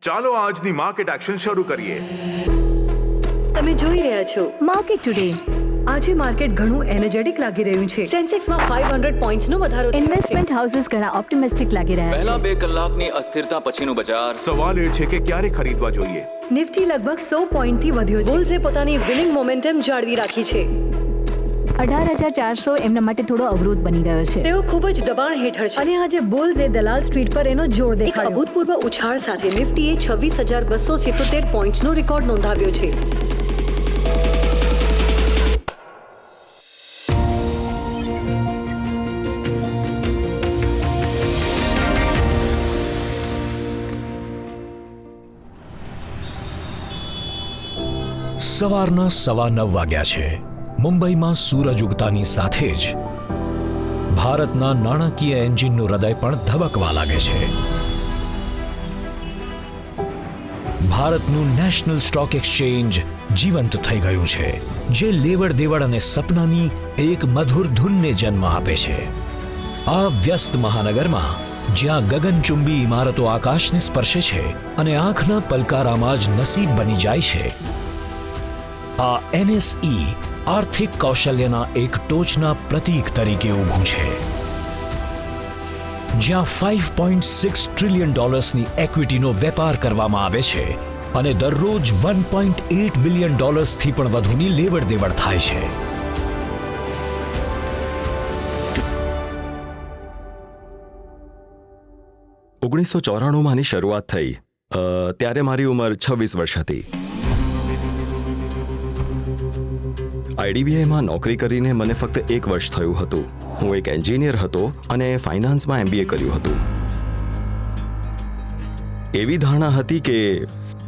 ચાલો આજની market action શરૂ કરીએ. તમે જોઈ રહ્યા છો માર્કેટ ટુડે. આજે માર્કેટ ઘણું એનર્જેટિક લાગી રહ્યું છે. સેન્સેક્સમાં 500 પોઈન્ટ્સનો વધારો થયો છે. ઇન્વેસ્ટમેન્ટ હાઉસીસ ઘણા ઓપ્ટિમિસ્ટિક લાગી રહ્યા પહેલા છે. 2 કલાકની અસ્થિરતા પછીનું બજાર. સવાલ એ છે કે ક્યારે ખરીદવા જોઈએ. નિફ્ટી લગભગ 100 પોઈન્ટથી વધ્યો છે. બુલ્સે પોતાની વિનિંગ મોમેન્ટમ જાળવી રાખી છે. 18,400 એમના માટે થોડો અવરોધ બની ગયો છે. તેઓ ખૂબ જ દબાણ હેઠળ છે. અને આજે બુલ્સે દલાલ સ્ટ્રીટ પર એનો જોર એક દેખાડ્યો. અભૂતપૂર્વ ઉછાળ સાથે નિફ્ટીએ 26,277 પોઈન્ટ્સનો રેકોર્ડ નોંધાવ્યો છે. સવારના 9:15 વાગ્યા છે. મુંબઈમાં સૂરજ ઉગતાની સાથે જ ભારતના નાણાકીય એન્જિનનું હૃદય પણ ધબકવા લાગે છે. ભારતનું નેશનલ સ્ટોક એક્સચેન્જ જીવંત થઈ ગયું છે, જે લેવડ દેવડ અને સપનાની એક મધુર ધૂનને જન્મ આપે છે. આ વ્યસ્ત મહાનગરમાં જ્યાં ગગનચુંબી ઇમારતો આકાશને સ્પર્શે છે અને આંખના પલકારામાં જ નસીબ બની જાય છે, આ NSE આર્થિક કૌશલ્યના એક ટોચના પ્રતીક તરીકે ઊભું છે. જ્યાં $5.6 ટ્રિલિયન ની ઇક્વિટીનો વેપાર કરવામાં આવે છે અને દરરોજ $1.8 બિલિયન થી પણ વધુની લેવડ દેવડ થાય છે. ની શરૂઆત થઈ ત્યારે મારી ઉંમર 26 વર્ષ હતી. IDBIમાં નોકરી કરીને મને ફક્ત 1 વર્ષ થયું હતું. હું એક એન્જિનિયર હતો અને ફાઇનાન્સમાં MBA કર્યું હતું. એવી ધારણા હતી કે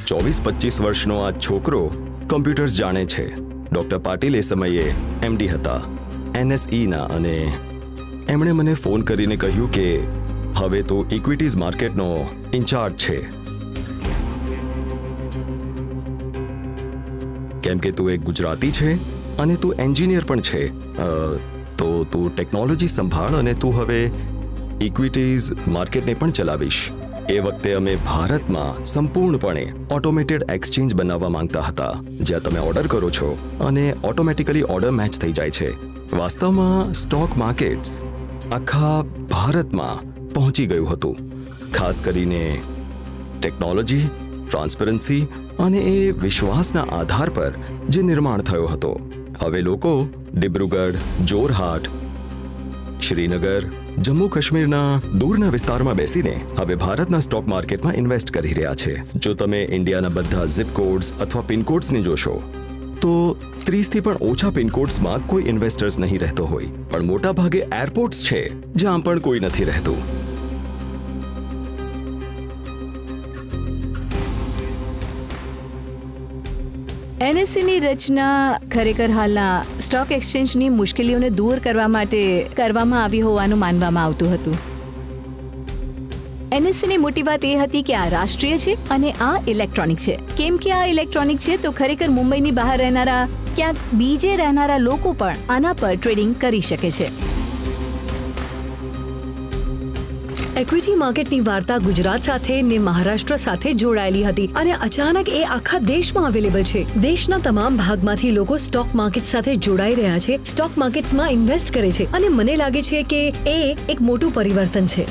24-25 વર્ષનો આ છોકરો કમ્પ્યુટર્સ જાણે છે. ડોક્ટર પાટીલ એ સમયે MD હતા NSEના, અને એમણે મને ફોન કરીને કહ્યું કે હવે તો ઇક્વિટીઝ માર્કેટનો ઇન્ચાર્જ છે, કેમ કે તું એક ગુજરાતી છે અને તું એન્જિનિયર પણ છે, તો તું ટેકનોલોજી સંભાળ અને તું હવે ઇક્વિટીઝ માર્કેટને પણ ચલાવીશ. એ વખતે અમે ભારતમાં સંપૂર્ણપણે ઓટોમેટેડ એક્સચેન્જ બનાવવા માંગતા હતા, જ્યાં તમે ઓર્ડર કરો છો અને ઓટોમેટિકલી ઓર્ડર મેચ થઈ જાય છે. વાસ્તવમાં સ્ટોક માર્કેટ્સ આખા ભારતમાં પહોંચી ગયું હતું, ખાસ કરીને ટેકનોલોજી, ટ્રાન્સપરન્સી અને એ વિશ્વાસના આધાર પર જે નિર્માણ થયો હતો. હવે લોકો ડિબ્રુગઢ, જોરહાટ, શ્રીનગર, જમ્મુ કાશ્મીરના દૂરના વિસ્તારમાં બેસીને હવે ભારતના સ્ટોક માર્કેટમાં ઇન્વેસ્ટ કરી રહ્યા છે. જો તમે ઇન્ડિયાના બધા ઝિપ કોડ્સ અથવા પિનકોડ્સને જોશો તો 30થી પણ ઓછા પિનકોડ્સમાં કોઈ ઇન્વેસ્ટર્સ નહીં રહેતો હોય, પણ મોટા ભાગે એરપોર્ટ્સ છે જ્યાં પણ કોઈ નથી રહેતું. NSEની રચના ખરેખર હાલના સ્ટોક એક્સચેન્જની મુશ્કેલીઓને દૂર કરવા માટે કરવામાં આવી હોવાનું માનવામાં આવતું હતું. NSEની મોટી વાત એ હતી કે આ રાષ્ટ્રીય છે અને આ ઇલેક્ટ્રોનિક છે. કેમ કે આ ઇલેક્ટ્રોનિક છે તો ખરેખર મુંબઈની બહાર રહેનારા, ક્યાંક બીજે રહેનારા લોકો પણ આના પર ટ્રેડિંગ કરી શકે છે. ઇક્વિટી માર્કેટની વાર્તા ગુજરાત સાથે ને મહારાષ્ટ્ર સાથે જોડાયેલી હતી અને અચાનક એ આખા દેશમાં અવેલેબલ છે. દેશના તમામ ભાગમાંથી લોકો સ્ટોક માર્કેટ સાથે જોડાઈ રહ્યા છે, સ્ટોક માર્કેટ્સમાં ઇન્વેસ્ટ કરે છે, અને મને લાગે છે કે એ એક મોટું પરિવર્તન છે.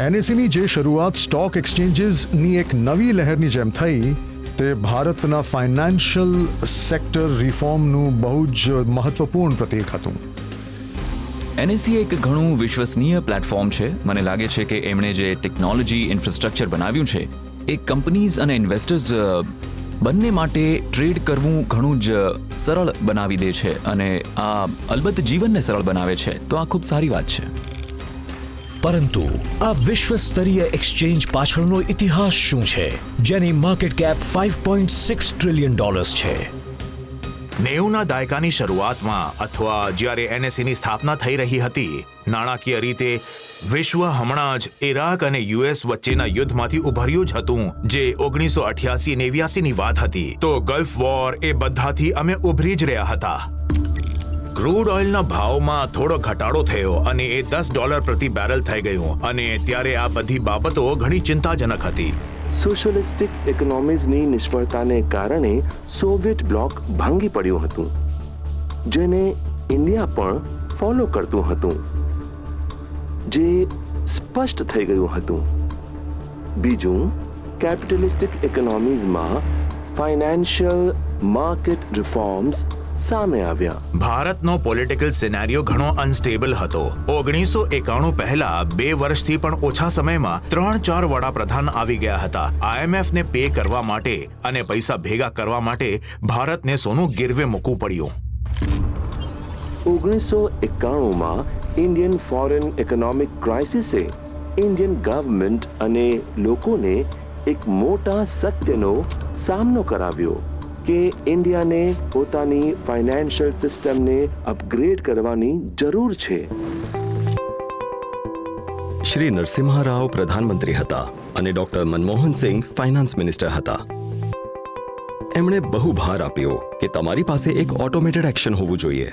NSEની જે શરૂઆત સ્ટોક એક્સચેન્જીસની એક નવી લહેરની જેમ થઈ, તે ભારતના ફાઇનાન્શિયલ સેક્ટર રિફોર્મનું બહુ જ મહત્વપૂર્ણ પ્રતીક હતું. NSE એક ઘણું વિશ્વસનીય પ્લેટફોર્મ છે. મને લાગે છે કે એમણે જે ટેકનોલોજી ઇન્ફ્રાસ્ટ્રક્ચર બનાવ્યું છે એ કંપનીઝ અને ઇન્વેસ્ટર્સ બંને માટે ટ્રેડ કરવું ઘણું જ સરળ બનાવી દે છે, અને આ અલબત્ત જીવનને સરળ બનાવે છે, તો આ ખૂબ સારી વાત છે. પરંતુ આ વિશ્વ સ્તરીય એક્સચેન્જ પાછળનો ઇતિહાસ શું છે, જેની માર્કેટ કેપ $5.6 ટ્રિલિયન છે? 90ના દાયકાની શરૂઆતમાં અથવા જ્યારે NSEની સ્થાપના થઈ રહી હતી, નાણાકીય રીતે વિશ્વ હમણાં જ ઇરાક અને US વચ્ચેના યુદ્ધમાંથી ઉભર્યું જ હતું, જે 1988-89ની વાત હતી. તો ગલ્ફ વોર, એ બધાથી અમે ઉભરી જ રહ્યા હતા. ક્રૂડ ઓઇલના ભાવમાં થોડો ઘટાડો થયો અને એ $10 પ્રતિ બેરલ થઈ ગયું અને ત્યારે આ બધી બાબતો ઘણી ચિંતાજનક હતી. સોશિયલિસ્ટિક ઇકોનોમીઝની નિષ્ફળતાને કારણે સોવિયત બ્લોક ભાંગી પડ્યું હતું, જેને ઇન્ડિયા પણ ફોલો કરતું હતું, જે સ્પષ્ટ થઈ ગયું હતું. બીજું, કેપિટલિસ્ટિક ઇકોનોમીઝમાં ફાઇનાન્શિયલ માર્કેટ રિફોર્મ્સ સામે આવ્યા. ભારતનો પોલિટિકલ સિનેરિયો ઘણો અનસ્ટેબલ હતો. 1991 પહેલા 2 વર્ષથી પણ ઓછા સમયમાં 3-4 વડાપ્રધાન આવી ગયા હતા. IMF ને પે કરવા માટે અને પૈસા ભેગા કરવા માટે ભારતને સોનું ગીરવે મૂકવું પડ્યું. 1991માં ઇન્ડિયન ફોરેન ઇકોનોમિક ક્રાઇસિસે ઇન્ડિયન ગવર્મેન્ટ અને લોકોને એક મોટા સત્યનો સામનો કરાવ્યો કે ઇન્ડિયાને પોતાની ફાઇનાન્શિયલ સિસ્ટમને અપગ્રેડ કરવાની જરૂર છે. શ્રી નરસિમ્હા રાવ પ્રધાનમંત્રી હતા અને doctor Manmohan Singh finance minister હતા. એમણે બહુ ભાર આપ્યો કે તમારી પાસે એક ઓટોમેટેડ એક્શન હોવું જોઈએ.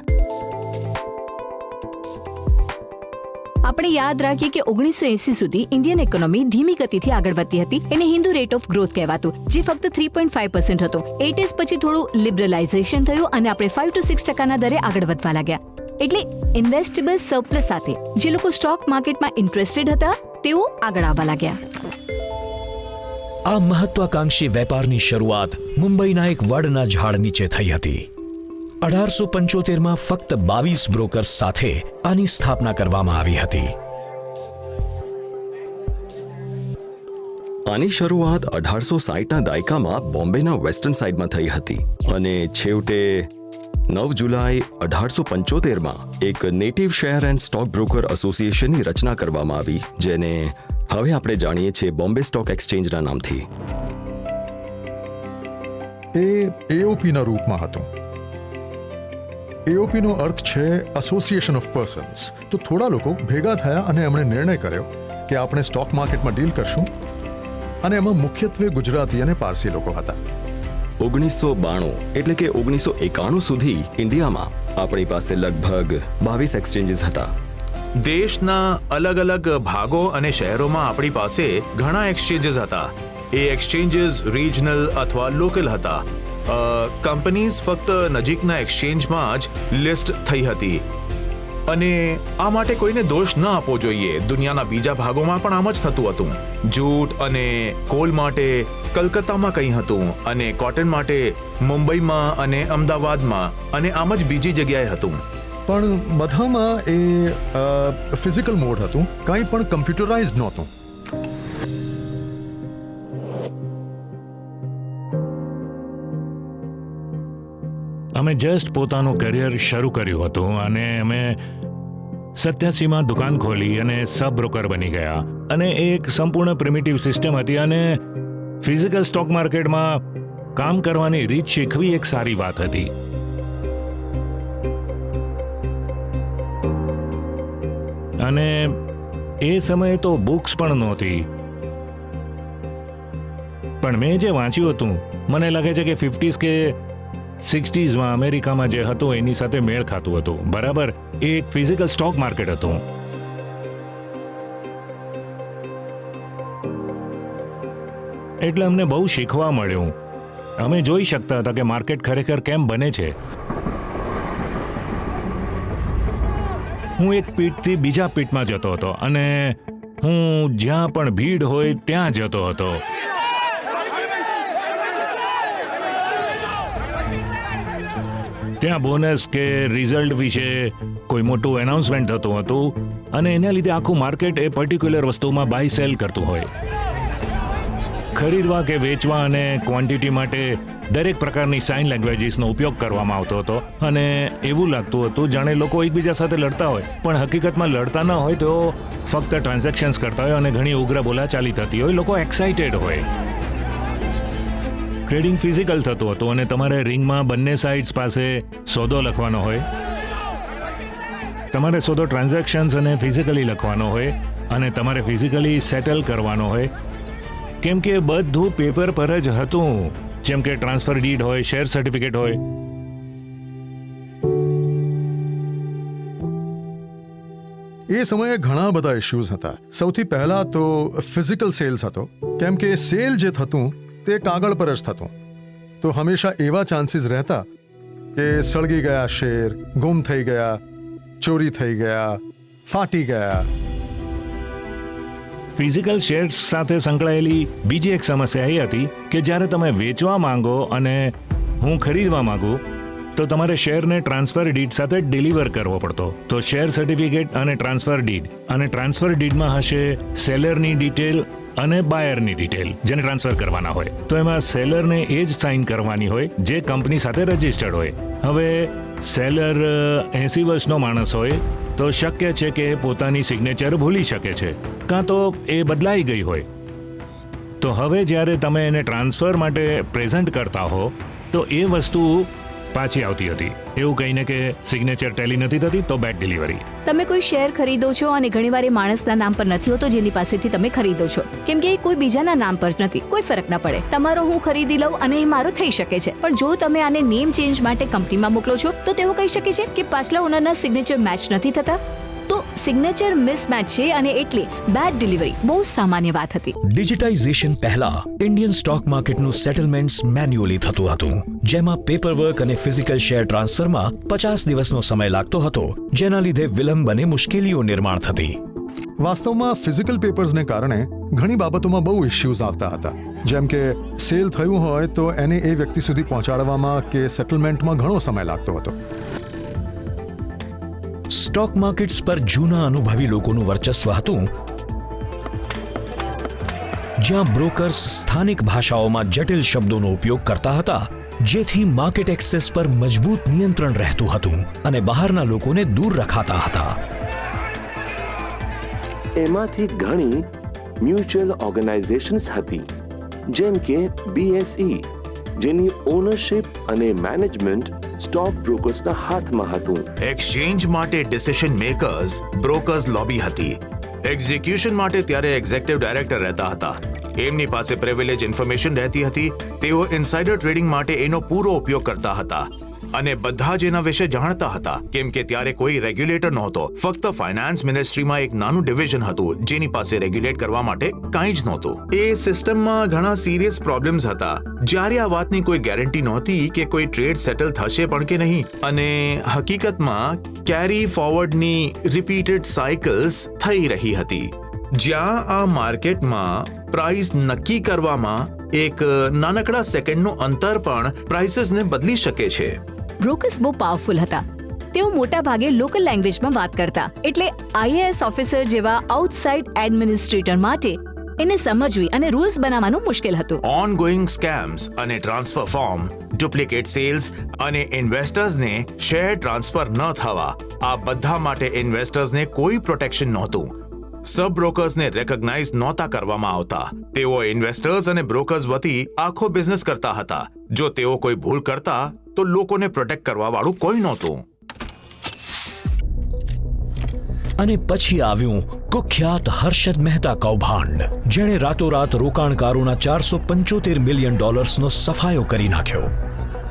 આપણે યાદ રાખીએ કે 1980 સુધી ઇન્ડિયન ઇકોનોમી ધીમી ગતિથી આગળ વધતી હતી. એને હિન્દુ રેટ ઓફ ગ્રોથ કહેવાતું, જે ફક્ત 3.5% હતો. 80s પછી થોડું લિબરલાઇઝેશન થયું અને આપણે 5 to 6% દરે આગળ વધવા લાગ્યા. એટલે ઇન્વેસ્ટેબલ સરપ્લસ સાથે જે લોકો સ્ટોક માર્કેટમાં ઇન્ટરેસ્ટેડ હતા તેઓ આગળ આવવા લાગ્યા. આ મહત્વાકાંક્ષી વેપારની શરૂઆત મુંબઈના એક વડના ઝાડ નીચે થઈ હતી. 1875માં ફક્ત 22 બ્રોકર્સ સાથે આની સ્થાપના કરવામાં આવી હતી. આની શરૂઆત 1860ના દાયકામાં બોમ્બેના વેસ્ટર્ન સાઇડમાં થઈ હતી અને છેવટે 9 જુલાઈ 1875માં એક native share and stock broker એસોસિએશનની રચના કરવામાં આવી, જેને હવે આપણે જાણીએ છીએ બોમ્બે સ્ટોક એક્સચેન્જના નામથી. એ એઓપીના રૂપમાં હતું. એઓપીનો અર્થ છે એસોસિએશન ઓફ પર્સન્સ. તો થોડા લોકો ભેગા થયા અને એમણે નિર્ણય કર્યો કે આપણે સ્ટોક માર્કેટમાં ડીલ કરશું, અને એમાં મુખ્યત્વે ગુજરાતી અને પારસી લોકો હતા. 1992 એટલે કે 1991 સુધી ઇન્ડિયામાં આપણી પાસે લગભગ 22 એક્સચેન્જીસ હતા. દેશના અલગ અલગ ભાગો અને શહેરોમાં આપણી પાસે ઘણા એક્સચેન્જીસ હતા. એ એક્સચેન્જીસ રિજનલ અથવા લોકલ હતા. કંપનીઝ ફક્ત નજીકના એક્સચેન્જમાં જ લિસ્ટ થઈ હતી અને આ માટે કોઈને દોષ ન આપવો જોઈએ. દુનિયાના બીજા ભાગોમાં પણ આમ જ થતું હતું. જૂટ અને કોલ માટે કલકત્તામાં કંઈ હતું અને કોટન માટે મુંબઈમાં અને અમદાવાદમાં અને આમ જ બીજી જગ્યાએ હતું. પણ બધામાં એ ફિઝિકલ મોડ હતું, કંઈ પણ કમ્પ્યુટરાઇઝ નહોતું. અમે જસ્ટ પોતાનું કરિયર શરૂ કર્યું હતું અને અમે 87માં દુકાન ખોલી અને સબ બ્રોકર બની ગયા. અને એ એક સંપૂર્ણ પ્રિમિટિવ સિસ્ટમ હતી અને ફિઝિકલ સ્ટોક માર્કેટમાં કામ કરવાની રીત શીખવી એક સારી વાત હતી. અને એ સમયે તો બુક્સ પણ નહોતી. પણ મેં જે વાંચ્યું હતું મને લાગે છે કે 50s કે 60sમાં અમેરિકામાં જે હતું એની સાથે મેળ ખાતું હતું. બરાબર, એ એક ફિઝિકલ સ્ટોક માર્કેટ હતું. એટલે અમને બહુ શીખવા મળ્યું. અમે જોઈ શકતા હતા કે માર્કેટ ખરેખર કેમ બને છે. હું એક પીઠથી બીજા પીઠમાં જતો હતો અને હું જ્યાં પણ ભીડ હોય ત્યાં જતો હતો. ત્યાં બોનસ કે રિઝલ્ટ વિશે કોઈ મોટું એનાઉન્સમેન્ટ થતું હતું અને એના લીધે આખું માર્કેટ એ પર્ટિક્યુલર વસ્તુમાં બાય સેલ કરતું હોય. ખરીદવા કે વેચવા અને ક્વોન્ટિટી માટે દરેક પ્રકારની સાઇન લેંગ્વેજીસનો ઉપયોગ કરવામાં આવતો હતો અને એવું લાગતું હતું જાણે લોકો એકબીજા સાથે લડતા હોય, પણ હકીકતમાં લડતા ન હોય તો ફક્ત ટ્રાન્ઝેક્શન્સ કરતા હોય અને ઘણી ઉગ્ર બોલાચાલી થતી હોય. લોકો એક્સાઇટેડ હોય. ટ્રેડિંગ ફિઝિકલ થતું હતું અને તમારે રિંગમાં બંને સાઇડ્સ પાસે સોદો લખવાનો હોય. તમારે સોદો ટ્રાન્ઝેક્શન્સ અને ફિઝિકલી લખવાનો હોય અને તમારે ફિઝિકલી સેટલ કરવાનો હોય, કેમ કે બધું પેપર પર જ હતું. જેમ કે ટ્રાન્સફર ડીડ હોય, શેર સર્ટિફિકેટ હોય. એ સમયે ઘણા બધા ઇશ્યુઝ હતા. સૌથી પહેલા તો ફિઝિકલ સેલ્સ હતો, કેમ કે સેલ જે થતું તે કાગળ પર જ થતું. તો હંમેશા એવા ચાન્સીસ રહેતા કે સળગી ગયા શેર, ગુમ થઈ ગયા, ચોરી થઈ ગયા, ફાટી ગયા. ફિઝિકલ શેર્સ સાથે સંકળાયેલી બીજી એક સમસ્યા એ હતી કે જ્યારે તમે વેચવા માંગો અને હું ખરીદવા માંગુ તો તમારે શેરને ટ્રાન્સફર ડીડ સાથે ડિલિવર કરવો પડતો. તો શેર સર્ટિફિકેટ અને ટ્રાન્સફર ડીડ, અને ટ્રાન્સફર ડીડમાં હશે સેલરની ડિટેલ અને બાયરની ડિટેલ જેને ટ્રાન્સફર કરવાના હોય. તો એમાં સેલરને એ જ સાઇન કરવાની હોય જે કંપની સાથે રજિસ્ટર્ડ હોય. હવે સેલર 80 વર્ષનો માણસ હોય તો શક્ય છે કે પોતાની સિગ્નેચર ભૂલી શકે છે, કાં તો એ બદલાઈ ગઈ હોય. તો હવે જ્યારે તમે એને ટ્રાન્સફર માટે પ્રેઝન્ટ કરતા હો તો એ વસ્તુ પાછી આવતી હતી, એવું કહીને કે સિગ્નેચર ટેલી નથી થતી તો બેડ ડિલિવરી. તમે કોઈ શેર ખરીદો છો અને ઘણીવાર એ માણસના નામ પર નથી હોતો જેની પાસેથી તમે ખરીદો છો, કેમ કે એ કોઈ બીજાના નામ પર નથી. કોઈ ફરક ન પડે, તમારો હું ખરીદી લઉં અને એ મારો થઈ શકે છે. પણ જો તમે આને નેમ ચેન્જ માટે કંપનીમાં મોકલો છો તો તેઓ કહી શકે છે કે પાછલા ઓનરના સિગ્નેચર મેચ નથી થતા. તો સિગ્નેચર મિસમેચ છે અને એટલે બેડ ડિલિવરી બહુ સામાન્ય વાત હતી. ડિજિટાઇઝેશન પહેલા ઇન્ડિયન સ્ટોક માર્કેટનું સેટલમેન્ટ્સ મેન્યુઅલી થતું હતું, જેમાં પેપરવર્ક અને ફિઝિકલ શેર ટ્રાન્સફરમાં 50 દિવસનો સમય લાગતો હતો, જેના લીધે વિલંબ અને મુશ્કેલીઓ નિર્માણ થતી. વાસ્તવમાં ફિઝિકલ પેપર્સને કારણે ઘણી બાબતોમાં બહુ ઇશ્યુઝ આવતા હતા. જેમ કે સેલ થયું હોય તો એને એ વ્યક્તિ સુધી પહોંચાડવામાં કે સેટલમેન્ટમાં ઘણો સમય લાગતો હતો. સ્ટોક માર્કેટ્સ પર જૂના અનુભવી લોકોનું વર્ચસ્વ હતું, જ્યાં બ્રોકર્સ સ્થાનિક ભાષાઓમાં જટિલ શબ્દોનો ઉપયોગ કરતા હતા, જેથી માર્કેટ એક્સેસ પર મજબૂત નિયંત્રણ રહેતું હતું અને બહારના લોકોને દૂર રખાતા હતા. એમાંથી ઘણી મ્યુચ્યુઅલ ઓર્ગેનાઇઝેશન્સ હતી, જેમ કે BSE, જેની ઓનરશિપ અને મેનેજમેન્ટ સ્ટોક બ્રોકર્સના હાથમાં હતું. એક્સચેન્જ માટે ડિસિઝન મેકર્સ બ્રોકર્સ લોબી હતી. એક્ઝિક્યુશન માટે ત્યારે એક્ઝિક્યુટિવ ડાયરેક્ટર રહેતા હતા. એમની પાસે પ્રિવિલેજ ઇન્ફોર્મેશન રહેતી હતી. તેઓ ઇનસાઇડર ટ્રેડિંગ માટે એનો પૂરો ઉપયોગ કરતા હતા અને બધા જ એના વિશે જાણતા હતા, કેમ કે ત્યારે કોઈ રેગ્યુલેટર નહોતો. ફક્ત ફાઇનાન્સ મિનિસ્ટ્રીમાં એક નાનું ડિવિઝન હતું જેની પાસે રેગ્યુલેટ કરવા માટે કાંઈ જ નહોતું. એ સિસ્ટમમાં ઘણા સિરિયસ પ્રોબ્લેમ્સ હતા. જ્યારે આ વાતની કોઈ ગેરંટી નહોતી કે કોઈ ટ્રેડ સેટલ થશે પણ કે નહીં, અને હકીકતમાં કેરી ફોરવર્ડની રિપીટેડ સાયકલ્સ થઈ રહી હતી, જ્યાં આ માર્કેટમાં પ્રાઇસ નક્કી કરવામાં એક નાનકડા સેકન્ડનું અંતર પણ પ્રાઇસીસને બદલી શકે છે. બ્રોકર્સ બહુ પાવરફુલ હતા. તેઓ મોટા ભાગે લોકલ લેંગ્વેજમાં વાત કરતા, એટલે IAS ઓફિસર જેવા આઉટસાઇડ એડમિનિસ્ટ્રેટર માટે એને સમજવી અને રૂલ્સ બનાવવાનું મુશ્કેલ હતું. ઓનગોઈંગ સ્કેમ્સ અને ટ્રાન્સફર ફોર્મ, ડુપ્લિકેટ સેલ્સ અને ઇન્વેસ્ટર્સને શેર ટ્રાન્સફર ન થવા, આ બધા માટે ઇન્વેસ્ટર્સને કોઈ પ્રોટેક્શન નહોતું. સબ બ્રોકર્સને રેકગ્નાઇઝ નહોતા કરવામાં આવતા. તેઓ ઇન્વેસ્ટર્સ અને બ્રોકર્સ વતી આખો બિઝનેસ કરતા હતા. જો તેઓ કોઈ ભૂલ કરતા તો લોકોને પ્રોટેક્ટ કરવા વાળું કોઈ નહોતું. અને પછી આવ્યું કુખ્યાત હર્ષદ મહેતા કૌભાંડ, જેણે રાતોરાત રોકાણકારોના $475 મિલિયન નો સફાયો કરી નાખ્યો.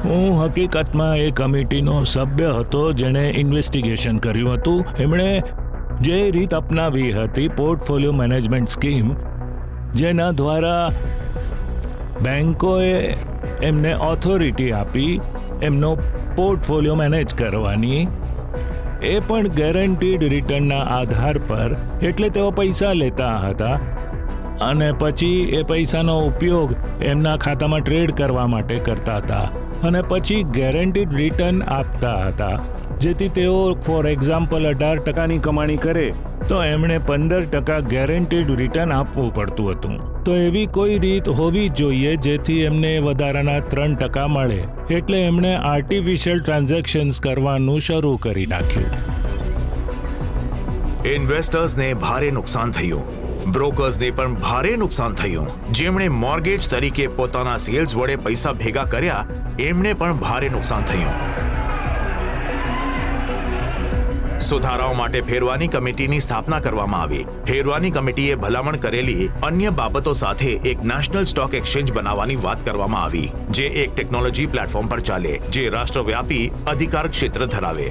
હું હકીકતમાં એ કમિટીનો સભ્ય હતો જેણે ઇન્વેસ્ટિગેશન કર્યું હતું. એમણે જે રીત અપનાવી હતી પોર્ટફોલિયો મેનેજમેન્ટ સ્કીમ, જેના દ્વારા બેંકોએ એમને ઓથોરિટી આપી એમનો પોર્ટફોલિયો મેનેજ કરવાની, એ પણ ગેરંટીડ રિટર્નના આધાર પર. એટલે તેઓ પૈસા લેતા હતા અને પછી એ પૈસાનો ઉપયોગ એમના ખાતામાં ટ્રેડ કરવા માટે કરતા હતા અને પછી ગેરંટીડ રિટર્ન આપતા હતા, જેથી તેઓ ફોર એક્ઝામ્પલ 18% કમાણી કરે તો એમણે 15% ગેરંટીડ રિટર્ન આપવું પડતું હતું. તો એવી કોઈ રીત હોવી જોઈએ જેથી એમને વધારાના 3% મળે. એટલે એમણે આર્ટિફિશિયલ ટ્રાન્ઝેક્શન્સ કરવાનું શરૂ કરી નાખ્યું. ઇન્વેસ્ટર્સને ભારે નુકસાન થયું. બ્રોકર્સને પણ ભારે નુકસાન થયું. જેમણે મોર્ગેજ તરીકે પોતાના સેલ્સ વડે પૈસા ભેગા કર્યા એમને પણ ભારે નુકસાન થયું. સુધારાઓ માટે ફેરવાની કમિટીની સ્થાપના કરવામાં આવી. ફેરવાની કમિટીએ ભલામણ કરેલી અન્ય બાબતો સાથે એક નેશનલ સ્ટોક એક્સચેન્જ બનાવવાની વાત કરવામાં આવી, જે એક ટેકનોલોજી પ્લેટફોર્મ પર ચાલે, જે રાષ્ટ્રવ્યાપી અધિકાર ક્ષેત્ર ધરાવે.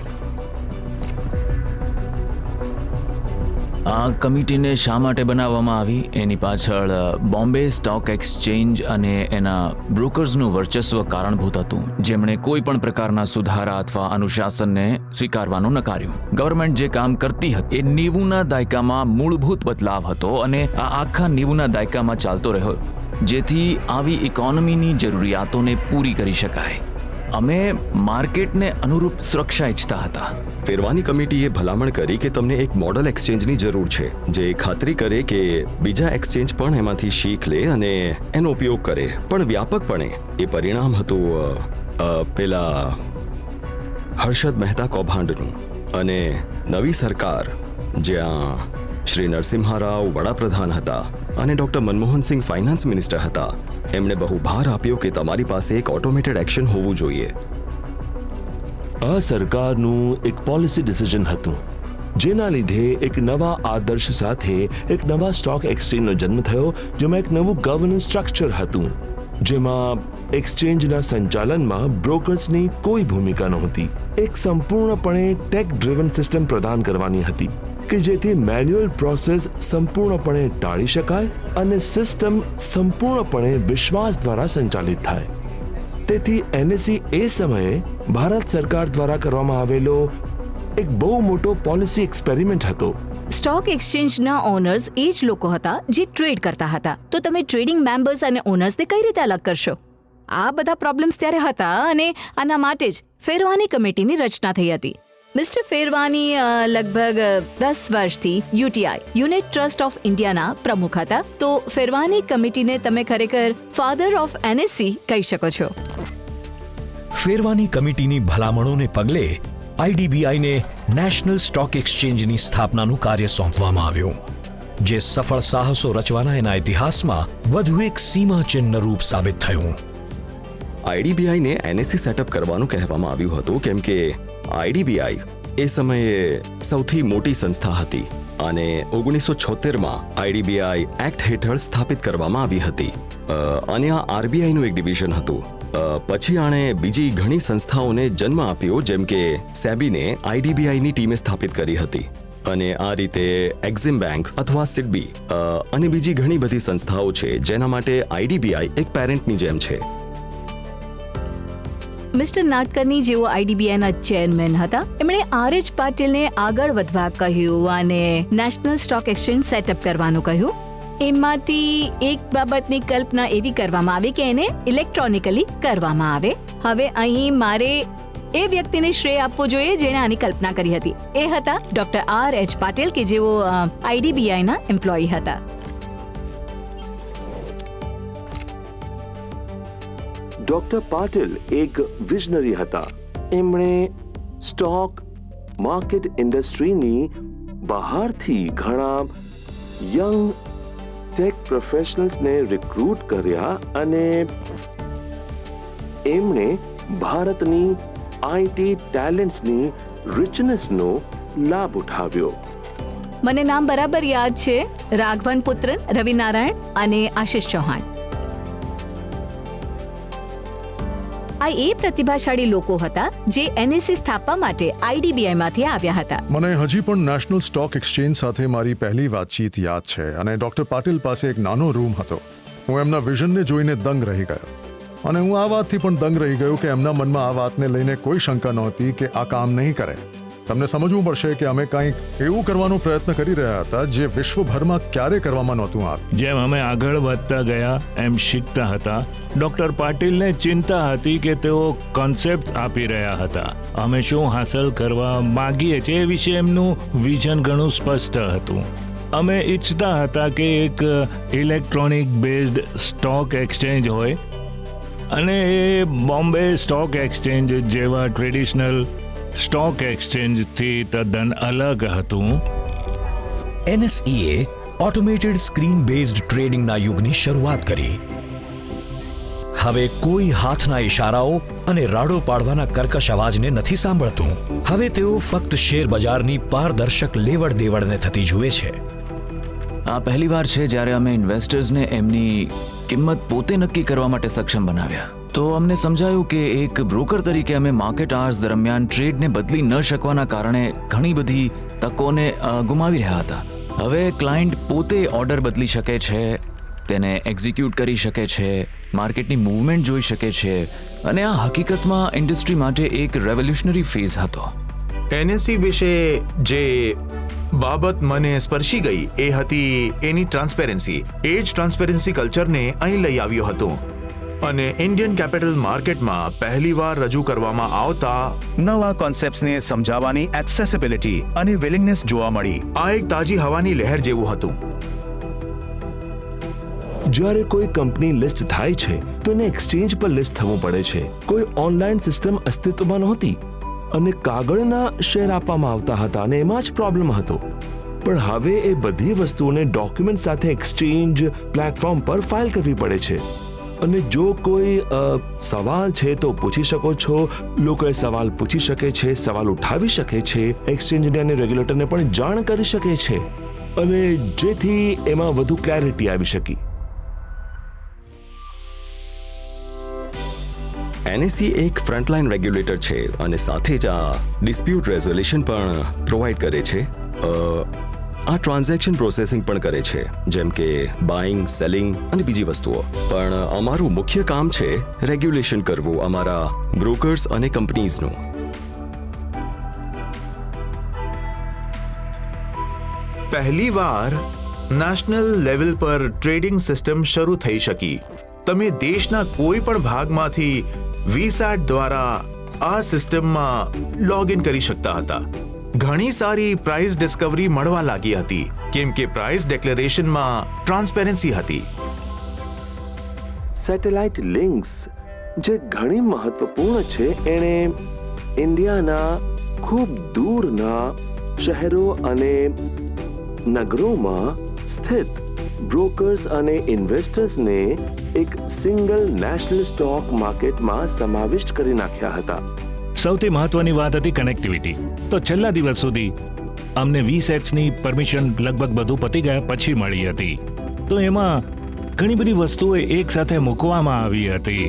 આ કમિટીને શા માટે બનાવવામાં આવી એની પાછળ બોમ્બે સ્ટોક એક્સચેન્જ અને એના બ્રોકર્સનું વર્ચસ્વ કારણભૂત હતું, જેમણે કોઈ પણ પ્રકારના સુધારા અથવા અનુશાસનને સ્વીકારવાનું નકાર્યું. ગવર્મેન્ટ જે કામ કરતી હતી એ 90ના દાયકામાં મૂળભૂત બદલાવ હતો અને આ આખા 90ના દાયકામાં ચાલતો રહ્યો, જેથી આવી ઇકોનોમીની જરૂરિયાતોને પૂરી કરી શકાય. અમે માર્કેટને અનુરૂપ સુરક્ષા ઈચ્છતા હતા. ફેરવાની કમિટીએ ભલામણ કરી કે તમને એક મોડલ એક્સચેન્જની જરૂર છે, જે ખાતરી કરે કે બીજા એક્સચેન્જ પણ એમાંથી શીખ લે અને એનો ઉપયોગ કરે, પણ વ્યાપકપણે. એ પરિણામ હતું પેલા હર્ષદ મહેતા કૌભાંડનું. અને નવી સરકાર, જ્યાં શ્રી નરસિમ્હા રાવ વડાપ્રધાન હતા અને ડોક્ટર મનમોહનસિંહ ફાઇનાન્સ મિનિસ્ટર હતા, એમણે બહુ ભાર આપ્યો કે તમારી પાસે એક ઓટોમેટેડ એક્શન હોવું જોઈએ. આ સરકારનું એક પોલિસી ડિસિઝન હતું, જેના લીધે એક નવા આદર્શ સાથે એક નવા સ્ટોક એક્સચેન્જનો જન્મ થયો, જેમાં એક નવું ગવર્નન્સ સ્ટ્રક્ચર હતું, જેમાં એક્સચેન્જના સંચાલનમાં બ્રોકર્સની કોઈ ભૂમિકા નહોતી. એક સંપૂર્ણપણે ટેક ડ્રિવન સિસ્ટમ પ્રદાન કરવાની હતી કે જેથી મેન્યુઅલ પ્રોસેસ સંપૂર્ણપણે ટાળી શકાય અને સિસ્ટમ સંપૂર્ણપણે વિશ્વાસ દ્વારા સંચાલિત થાય. તેથી એનએસઈ એ સમયે ભારત સરકાર દ્વારા કરવામાં આવેલો એક બહુ મોટો પોલિસી એક્સપેરિમેન્ટ હતો. સ્ટોક એક્સચેન્જના ઓનર્સ એ જ લોકો હતા જે ટ્રેડ કરતા હતા. તો તમે ટ્રેડિંગ મેમ્બર્સ અને ઓનર્સને કઈ રીતે અલગ કરશો? આ બધા પ્રોબ્લેમ્સ ત્યારે હતા અને આના માટે જ ફેરવાની કમિટીની રચના થઈ હતી. મિસ્ટર ફેરવાની લગભગ 10 વર્ષથી યુટીઆઈ યુનિટ ટ્રસ્ટ ઓફ ઇન્ડિયાના પ્રમુખ હતા. તો ફેરવાની કમિટીને તમે ખરેખર ફાધર ઓફ એનએસઈ કહી શકો છો. ફેરવાની કમિટીની ભલામણોને પગલે આઈડીબીઆઈને નેશનલ સ્ટોક એક્સચેન્જની સ્થાપનાનું કાર્ય સોંપવામાં આવ્યું, જે સફળ સાહસો રચવાના એના ઇતિહાસમાં વધુ એક સીમાચિહ્ન રૂપ સાબિત થયું. આઈડીબીઆઈને એનએસઈ સેટઅપ કરવાનું કહેવામાં આવ્યું હતું કેમ કે આઈડીબીઆઈ એ સમયે સૌથી મોટી સંસ્થા હતી અને 1976માં આઈડીબીઆઈ એક્ટ હેઠળ સ્થાપિત કરવામાં આવી હતી અને આ આરબીઆઈનું એક ડિવિઝન હતું. પછી આણે બીજી ઘણી સંસ્થાઓને જન્મ આપ્યો, જેમ કે સેબીને આઈડીબીઆઈની ટીમે સ્થાપિત કરી હતી અને આ રીતે એક્ઝિમ બેંક અથવા સિડબી અને બીજી ઘણી બધી સંસ્થાઓ છે, જેના માટે આઈડીબીઆઈ એક પેરેન્ટની જેમ છે. મિસ્ટર નાટકરની જેઓ આઈડીબીઆઈના ચેરમેન હતા, એમણે આર.એચ. પાટીલને આગળ વધવા કહ્યું અને નેશનલ સ્ટોક એક્સચેન્જ સેટઅપ કરવાનું કહ્યું. એમાંથી એક બાબતની કલ્પના એવી કરવામાં આવી કે એને ઇલેક્ટ્રોનિકલી કરવામાં આવે. હવે અહીં મારે એ વ્યક્તિને શ્રેય આપવો જોઈએ જેણે આની કલ્પના કરી હતી. એ હતા ડોક્ટર આર.એચ. પાટીલ, કે જેઓ આઈડીબીઆઈના એમ્પ્લોયી હતા. ડોક્ટર પાટીલ એક વિઝનરી હતા. એમણે સ્ટોક માર્કેટ ઇન્ડસ્ટ્રીની બહારથી ઘણા યંગ ટેક પ્રોફેશનલ્સને રિક્રુટ કર્યા અને એમણે ભારતની આઈટી ટેલેન્ટ્સની રિચનેસનો લાભ ઉઠાવ્યો. મને નામ બરાબર યાદ છે, રાઘવન પુત્રન, રવિનારાયણ અને આશિષ ચૌહાણ. આ એ પ્રતિભાશાળી લોકો હતા જે એનએસઈ સ્થાપવા માટે આઈડીબીઆઈમાંથી આવ્યા હતા. મને હજી પણ નેશનલ સ્ટોક એક્સચેન્જ સાથે મારી પહેલી વાતચીત યાદ છે અને ડોક્ટર પાટીલ પાસે એક નાનો રૂમ હતો. હું એમના વિઝનને જોઈને દંગ રહી ગયો અને હું આ વાતથી પણ દંગ રહી ગયો કે એમના મનમાં આ વાતને લઈને કોઈ શંકા નહોતી કે આ કામ નહીં કરે. તમને સમજવું પડશે કે અમે કંઈક એવું કરવાનો પ્રયત્ન કરી રહ્યા હતા જે વિશ્વભરમાં ક્યારે કરવામાં નહોતું આવ્યું. જેમ અમે આગળ વધતા ગયા એમ શીખતા હતા. ડોક્ટર પાટીલને ચિંતા હતી કે તેઓ કોન્સેપ્ટ આપી રહ્યા હતા. અમે શું હાંસલ કરવા માંગીએ છીએ એ વિશે એમનું વિઝન ઘણું સ્પષ્ટ હતું. અમે ઈચ્છતા હતા કે એક ઇલેક્ટ્રોનિક બેઝડ સ્ટોક એક્સચેન્જ હોય અને એ બોમ્બે સ્ટોક એક્સચેન્જ જેવા ટ્રેડિશનલ સ્ટોક એક્સચેન્જથી તદ્દન અલગ હતું. એનએસઈએ ઓટોમેટેડ સ્ક્રીન બેઝડ ટ્રેડિંગના યુગની શરૂઆત કરી. હવે કોઈ હાથના ઇશારાઓ અને રાડો પાડવાના કર્કશ અવાજને નથી સાંભળતું. હવે તેઓ ફક્ત શેર બજારની પારદર્શક લેવડ દેવડને થતી જુએ છે. આ પહેલીવાર છે જ્યારે અમે ઇન્વેસ્ટર્સને એમની કિંમત પોતે નક્કી કરવા માટે સક્ષમ બનાવ્યા. તો અમને સમજાયું કે એક બ્રોકર તરીકે અમે માર્કેટ આર્સ દરમિયાન ટ્રેડને બદલી ન શકવાના કારણે ઘણી બધી તકોને ગુમાવી રહ્યા હતા. હવે ક્લાયન્ટ પોતે ઓર્ડર બદલી શકે છે, તેને એક્ઝિક્યુટ કરી શકે છે, માર્કેટની મૂવમેન્ટ જોઈ શકે છે, અને આ હકીકતમાં ઇન્ડસ્ટ્રી માટે એક રેવોલ્યુશનરી ફેઝ હતો. NSE વિશે જે બાબત મને સ્પર્શી ગઈ એ હતી એની ટ્રાન્સપેરન્સી. એ જ ટ્રાન્સપેરન્સી કલ્ચરને અહીં લઈ આવ્યો હતો અને ઇન્ડિયન કેપિટલ માર્કેટમાં પહેલીવાર રજૂ કરવામાં આવતા નવા કોન્સેપ્ટ્સને સમજાવવાની એક્સેસિબિલિટી અને વિલિંગનેસ જોવા મળી. આ એક તાજી હવાની લહેર જેવું હતું. જ્યારે કોઈ કંપની લિસ્ટ થાય છે તો એને એક્સચેન્જ પર લિસ્ટ થવું પડે છે. કોઈ ઓનલાઈન સિસ્ટમ અસ્તિત્વમાં નહોતી અને કાગળના શેર આપવામાં આવતા હતા અને એમાં જ પ્રોબ્લેમ હતો. પણ હવે એ બધી વસ્તુઓને ડોક્યુમેન્ટ સાથે એક્સચેન્જ પ્લેટફોર્મ પર ફાઇલ કરવી પડે છે. અને જો કોઈ સવાલ છે તો પૂછી શકો છો, લોકોએ સવાલ પૂછી શકે છે, સવાલ ઉઠાવી શકે છે, એક્સચેન્જને અને રેગ્યુલેટરને પણ જાણ કરી શકે છે, અને જેથી એમાં વધુ ક્લેરિટી આવી શકી. NSE એક ફ્રન્ટલાઇન રેગ્યુલેટર છે અને સાથે જ આ ડિસ્પ્યુટ રેઝોલ્યુશન પણ પ્રોવાઈડ કરે છે. આ ટ્રાન્ઝેક્શન પ્રોસેસિંગ પણ કરે છે, જેમ કે બાઇંગ, સેલિંગ અને બીજી વસ્તુઓ. પણ અમારું મુખ્ય કામ છે રેગ્યુલેશન કરવું અમારા બ્રોકર્સ અને કંપનીઝનું. પહેલીવાર નેશનલ લેવલ પર ટ્રેડિંગ સિસ્ટમ શરૂ થઈ શકી. તમે દેશના કોઈ પણ ભાગમાંથી VSAT દ્વારા આ સિસ્ટમમાં લોગિન કરી શકતા હતા. ઘણી સારી પ્રાઇસ ડિસ્કવરી મળવા લાગી હતી કેમ કે પ્રાઇસ ડિક્લેરેશનમાં ટ્રાન્સપેરન્સી હતી. સેટેલાઇટ લિંક્સ જે ઘણી મહત્વપૂર્ણ છે, એણે ઇન્ડિયાના ખૂબ દૂરના શહેરો અને નગરોમાં સ્થિત બ્રોકર્સ અને ઇન્વેસ્ટર્સને એક સિંગલ નેશનલ સ્ટોક માર્કેટમાં સમાવિષ્ટ કરી નાખ્યા હતા. સૌથી મહત્વની વાત હતી કનેક્ટિવિટી. તો છેલ્લા દિવસ સુધી અમને VSATsની પરમિશન લગભગ બધું પતી ગયા પછી મળી હતી. તો એમાં ઘણી બધી વસ્તુઓ એક સાથે મૂકવામાં આવી હતી.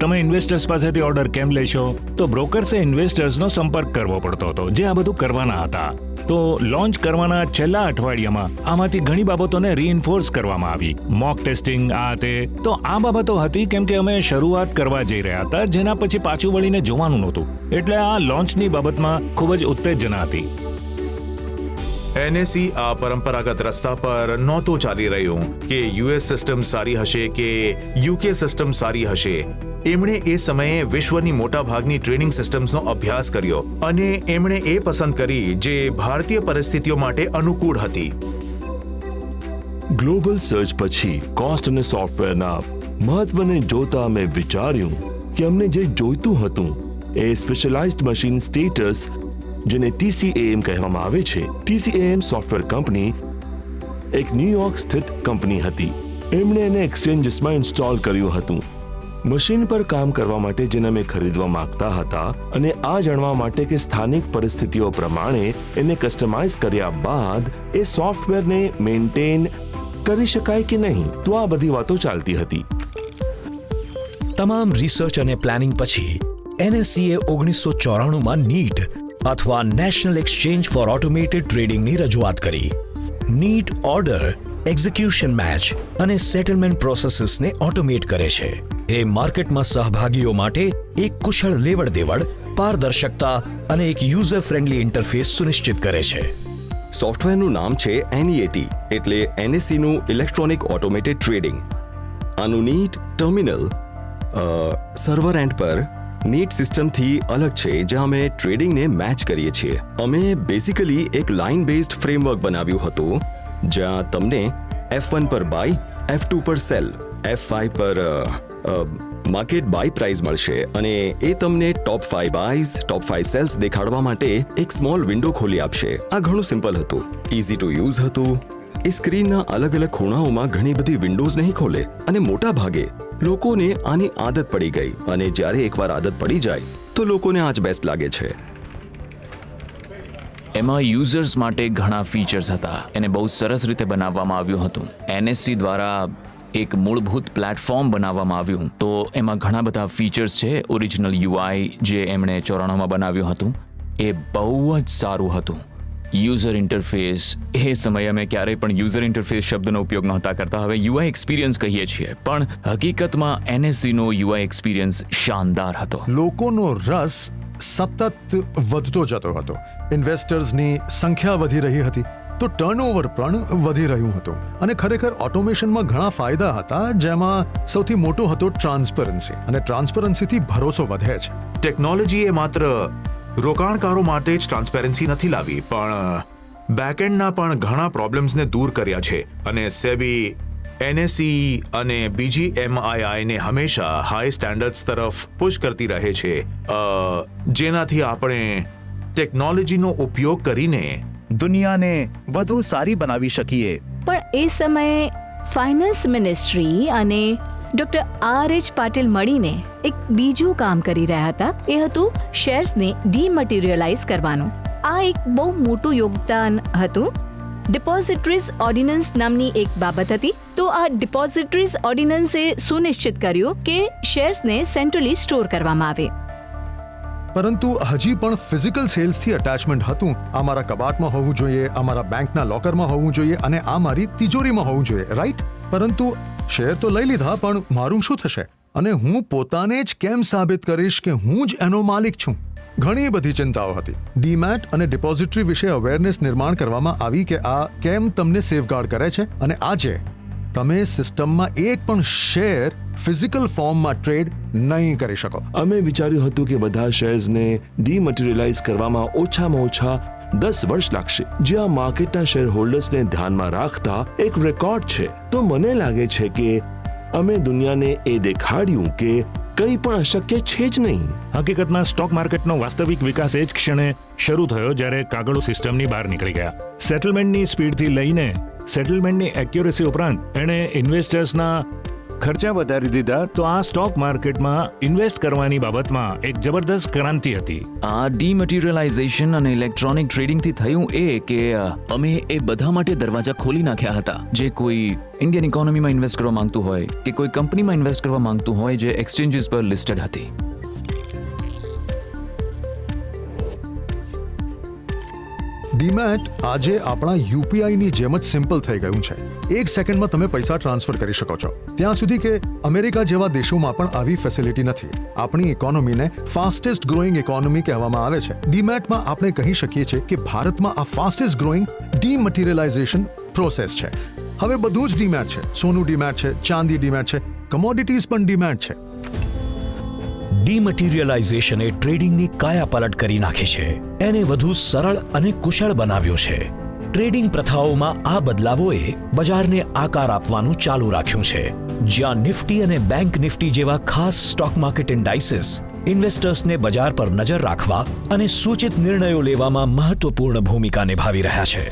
તમે ઇન્વેસ્ટર્સ પાસેથી ઓર્ડર કેમ લેશો? તો બ્રોકર્સે ઇન્વેસ્ટર્સનો સંપર્ક કરવો પડતો હતો, જે આ બધું કરવાના હતા. તો લોન્ચ કરવાના છેલ્લા અઠવાડિયામાં આમાંથી ઘણી બાબતોને રીઇન્ફોર્સ કરવામાં આવી. મોક ટેસ્ટિંગ, આ તે. તો આ બાબતો હતી કેમ કે અમે શરૂઆત કરવા જઈ રહ્યા હતા, જેના પછી પાછું વળીને જોવાનું નહોતું. એટલે આ લોન્ચની બાબતમાં ખૂબ જ ઉત્તેજના હતી. NSE આ પરંપરાગત રસ્તા પર નહોતું ચાલી રહ્યું કે US સિસ્ટમ સારી હશે કે UK સિસ્ટમ સારી હશે. એમણે એ સમયે વિશ્વની મોટાભાગની ટ્રેડિંગ સિસ્ટમ્સનો અભ્યાસ કર્યો અને એમણે એ પસંદ કરી જે ભારતીય પરિસ્થિતિઓ માટે અનુકૂળ હતી. ગ્લોબલ સર્ચ પછી કોસ્ટ અને સોફ્ટવેરના મહત્વને જોતા અમે વિચાર્યું કે અમને જે જોઈતું હતું એ સ્પેશિયલાઇઝ્ડ મશીન સ્ટેટસ, જેને TCAM કહેવામાં આવે છે. TCAM સોફ્ટવેર કંપની એક ન્યુયોર્ક સ્થિત કંપની હતી. એમણે એને એક્સચેન્જીસમાં ઇન્સ્ટોલ કર્યું હતું. મશીન પર કામ કરવા માટે જેને અમે ખરીદવા માંગતા હતા અને આ જાણવા માટે કે સ્થાનિક પરિસ્થિતિઓ પ્રમાણે એને કસ્ટમાઇઝ કર્યા બાદ એ સોફ્ટવેરને મેન્ટેન કરી શકાય કે નહીં, તો આ બધી વાતો ચાલતી હતી. તમામ રિસર્ચ અને પ્લાનિંગ પછી NSE 1994માં નીટ અથવા નેશનલ એક્સચેન્જ ફોર ઓટોમેટેડ ટ્રેડિંગની રજૂઆત કરી. નીટ ઓર્ડર, એક્ઝિક્યુશન મેચ અને સેટલમેન્ટ પ્રોસેસીસને ઓટોમેટ કરે છે. એ માર્કેટમાં સહભાગીઓ માટે એક કુશળ લેવડ-દેવડ, પારદર્શકતા અને એક યુઝર ફ્રેન્ડલી ઇન્ટરફેસ સુનિશ્ચિત કરે છે. સોફ્ટવેરનું નામ છે NEAT, એટલે NSEનું ઇલેક્ટ્રોનિક ઓટોમેટેડ ટ્રેડિંગ. આનું નીટ ટર્મિનલ સર્વર એન્ડ પર નીટ સિસ્ટમથી અલગ છે, જ્યાં અમે ટ્રેડિંગને મેચ કરીએ છીએ. અમે બેઝિકલી એક લાઇન બેઝડ ફ્રેમવર્ક બનાવ્યું હતું, જ્યાં તમને F1 પર બાય, F2 પર સેલ, F5 પર માર્કેટ બાય પ્રાઇસ મળશે અને એ તમને ટોપ 5 બાયઝ, ટોપ 5 સેલ્સ દેખાડવા માટે એક સ્મોલ વિન્ડો ખોલી આપશે. આ ઘણું સિમ્પલ હતું, ઇઝી ટુ યુઝ હતું. એ સ્ક્રીનના અલગ અલગ ખૂણાઓમાં ઘણી બધી વિન્ડોઝ નહીં ખોલે અને મોટા ભાગે લોકોને આની આદત પડી ગઈ અને જ્યારે એકવાર આદત પડી જાય તો લોકોને આ જ બેસ્ટ લાગે છે. એમાં યુઝર્સ માટે ઘણા ફીચર્સ હતા. એને બહુ સરસ રીતે બનાવવામાં આવ્યું હતું. NSE દ્વારા એક મૂળભૂત પ્લેટફોર્મ બનાવવામાં આવ્યું. તો એમાં ઘણા બધા ફીચર્સ છે. ઓરિજિનલ UI જે એમણે 94માં બનાવ્યું હતું એ બહુ જ સારું હતું. યુઝર ઇન્ટરફેસ, એ સમયે અમે ક્યારેય પણ યુઝર ઇન્ટરફેસ શબ્દનો ઉપયોગ નહોતા કરતા, હવે યુઆઈ એક્સપિરિયન્સ કહીએ છીએ. પણ હકીકતમાં એનએસસીનો યુઆઈ એક્સપિરિયન્સ શાનદાર હતો. લોકોનો રસ સતત વધતો જતો હતો. ઇન્વેસ્ટર્સની સંખ્યા વધી રહી હતી તો ટર્નઓવર પણ વધી રહ્યું હતું અને ખરેખર ઓટોમેશનમાં ઘણા ફાયદા હતા, જેમાં સૌથી મોટો હતો ટ્રાન્સપરન્સી, અને ટ્રાન્સપરન્સીથી ભરોસો વધે છે. ટેકનોલોજીએ માત્ર રોકાણકારો માટે જ ટ્રાન્સપેરન્સી નથી લાવી, પણ બેકએન્ડના પણ ઘણા પ્રોબ્લેમ્સને દૂર કર્યા છે. અને સેબી, એનએસઈ અને બીજી એમઆઈઆઈને હંમેશા હાઈ સ્ટેન્ડર્ડ્સ તરફ પુશ કરતી રહે છે, જેનાથી આપણે ટેકનોલોજીનો ઉપયોગ કરીને દુનિયાને વધુ સારી બનાવી શકીએ. પણ એ સમયે ફાઇનાન્સ મિનિસ્ટ્રી અને ડોક્ટર R.H. પાટીલ મળીને એક બીજું કામ કરી રહ્યા હતા. એ હતું શેર્સને ડીમટીરિયલાઇઝ કરવાનું. આ એક બહુ મોટું યોગદાન હતું. ડિપોઝિટરીઝ ઓર્ડિનન્સ નામની એક બાબત હતી. તો આ ડિપોઝિટરીઝ ઓર્ડિનન્સે સુનિશ્ચિત કર્યું કે શેર્સને સેન્ટ્રલી સ્ટોર કરવામાં આવે. પરંતુ હજી પણ ફિઝિકલ સેલ્સથી અટેચમેન્ટ હતું. આ મારા કબાટમાં હોવું જોઈએ, આ મારા બેંકના લોકરમાં હોવું જોઈએ અને આ મારી તિજોરીમાં હોવું જોઈએ, રાઈટ? પરંતુ શેર તો લઈ લીધા, પણ મારું શું થશે? અને હું પોતાને જ કેમ સાબિત કરીશ કે હું જ એનો માલિક છું? ઘણી બધી ચિંતાઓ હતી. ડીમેટ અને ડિપોઝિટરી વિશે અવેરનેસ નિર્માણ કરવામાં આવી કે આ કેમ તમને સેફગાર્ડ કરે છે, અને આજે તમે સિસ્ટમમાં એક પણ શેર ફિઝિકલ ફોર્મમાં ટ્રેડ નહીં કરી શકો. અમે વિચાર્યું હતું કે બધા શેર્સને ડીમટીરિયલાઇઝ કરવામાં ઓછામાં ઓછા 10 વર્ષ લાગશે, જે આ માર્કેટના શેર હોલ્ડર્સને ધ્યાનમાં રાખતા એક રેકોર્ડ છે. તો મને લાગે છે કે અમે દુનિયાને એ દેખાડ્યું કે કંઈ પણ અશક્ય છે જ નહીં. હકીકતમાં સ્ટોક માર્કેટનો વાસ્તવિક વિકાસ એ જ ક્ષણે શરૂ થયો જ્યારે કાગળો સિસ્ટમની બહાર નીકળી ગયા. સેટલમેન્ટની સ્પીડથી લઈને સેટલમેન્ટની એક્યુરેસી ઉપરાંત એણે ઇન્વેસ્ટર્સના ખર્ચા વધારી દીધા. તો આ સ્ટોક માર્કેટમાં ઇન્વેસ્ટ કરવાની બાબતમાં એક જબરદસ્ત ક્રાંતિ હતી. આ ડીમટીરિયલાઇઝેશન અને ઇલેક્ટ્રોનિક ટ્રેડિંગથી થયું એ કે અમે એ બધા માટે દરવાજા ખોલી નાખ્યા હતા જે કોઈ ઇન્ડિયન ઇકોનોમીમાં ઇન્વેસ્ટ કરવા માંગતું હોય કે કોઈ કંપનીમાં ઇન્વેસ્ટ કરવા માંગતું હોય જે એક્સચેન્જીસ પર લિસ્ટેડ હતી. ડીમેટ આજે આપણા યુપીઆઈની જેમ જ સિમ્પલ થઈ ગયું છે. 1 સેકન્ડમાં તમે પૈસા ટ્રાન્સફર કરી શકો છો. ત્યાં સુધી કે અમેરિકા જેવા દેશોમાં પણ આવી ફેસિલિટી નથી. આપણી ઇકોનોમીને ફાસ્ટેસ્ટ ગ્રોઈંગ ઇકોનોમી કહેવામાં આવે છે. ડીમેટમાં આપણે કહી શકીએ છીએ કે ભારતમાં આ ફાસ્ટેસ્ટ ગ્રોઈંગ ડીમટીરિયલાઇઝેશન પ્રોસેસ છે. હવે બધું જ ડીમેટ છે. સોનું ડીમેટ છે, ચાંદી ડીમેટ છે, કમોડિટીઝ પણ ડીમેટ છે. ડીમટીરિયલાઇઝેશને ટ્રેડિંગની કાયાપલટ કરી નાખી છે. એને વધુ સરળ અને કુશળ બનાવ્યું છે. ટ્રેડિંગ પ્રથાઓમાં આ બદલાવોએ બજારને આકાર આપવાનું ચાલુ રાખ્યું છે. જ્યાં નિફ્ટી અને બેંક નિફ્ટી જેવા ખાસ સ્ટોક માર્કેટ ઇન્ડાઇસીસ ઇન્વેસ્ટર્સને બજાર પર નજર રાખવા અને સૂચિત નિર્ણયો લેવામાં મહત્વપૂર્ણ ભૂમિકા નિભાવી રહ્યા છે.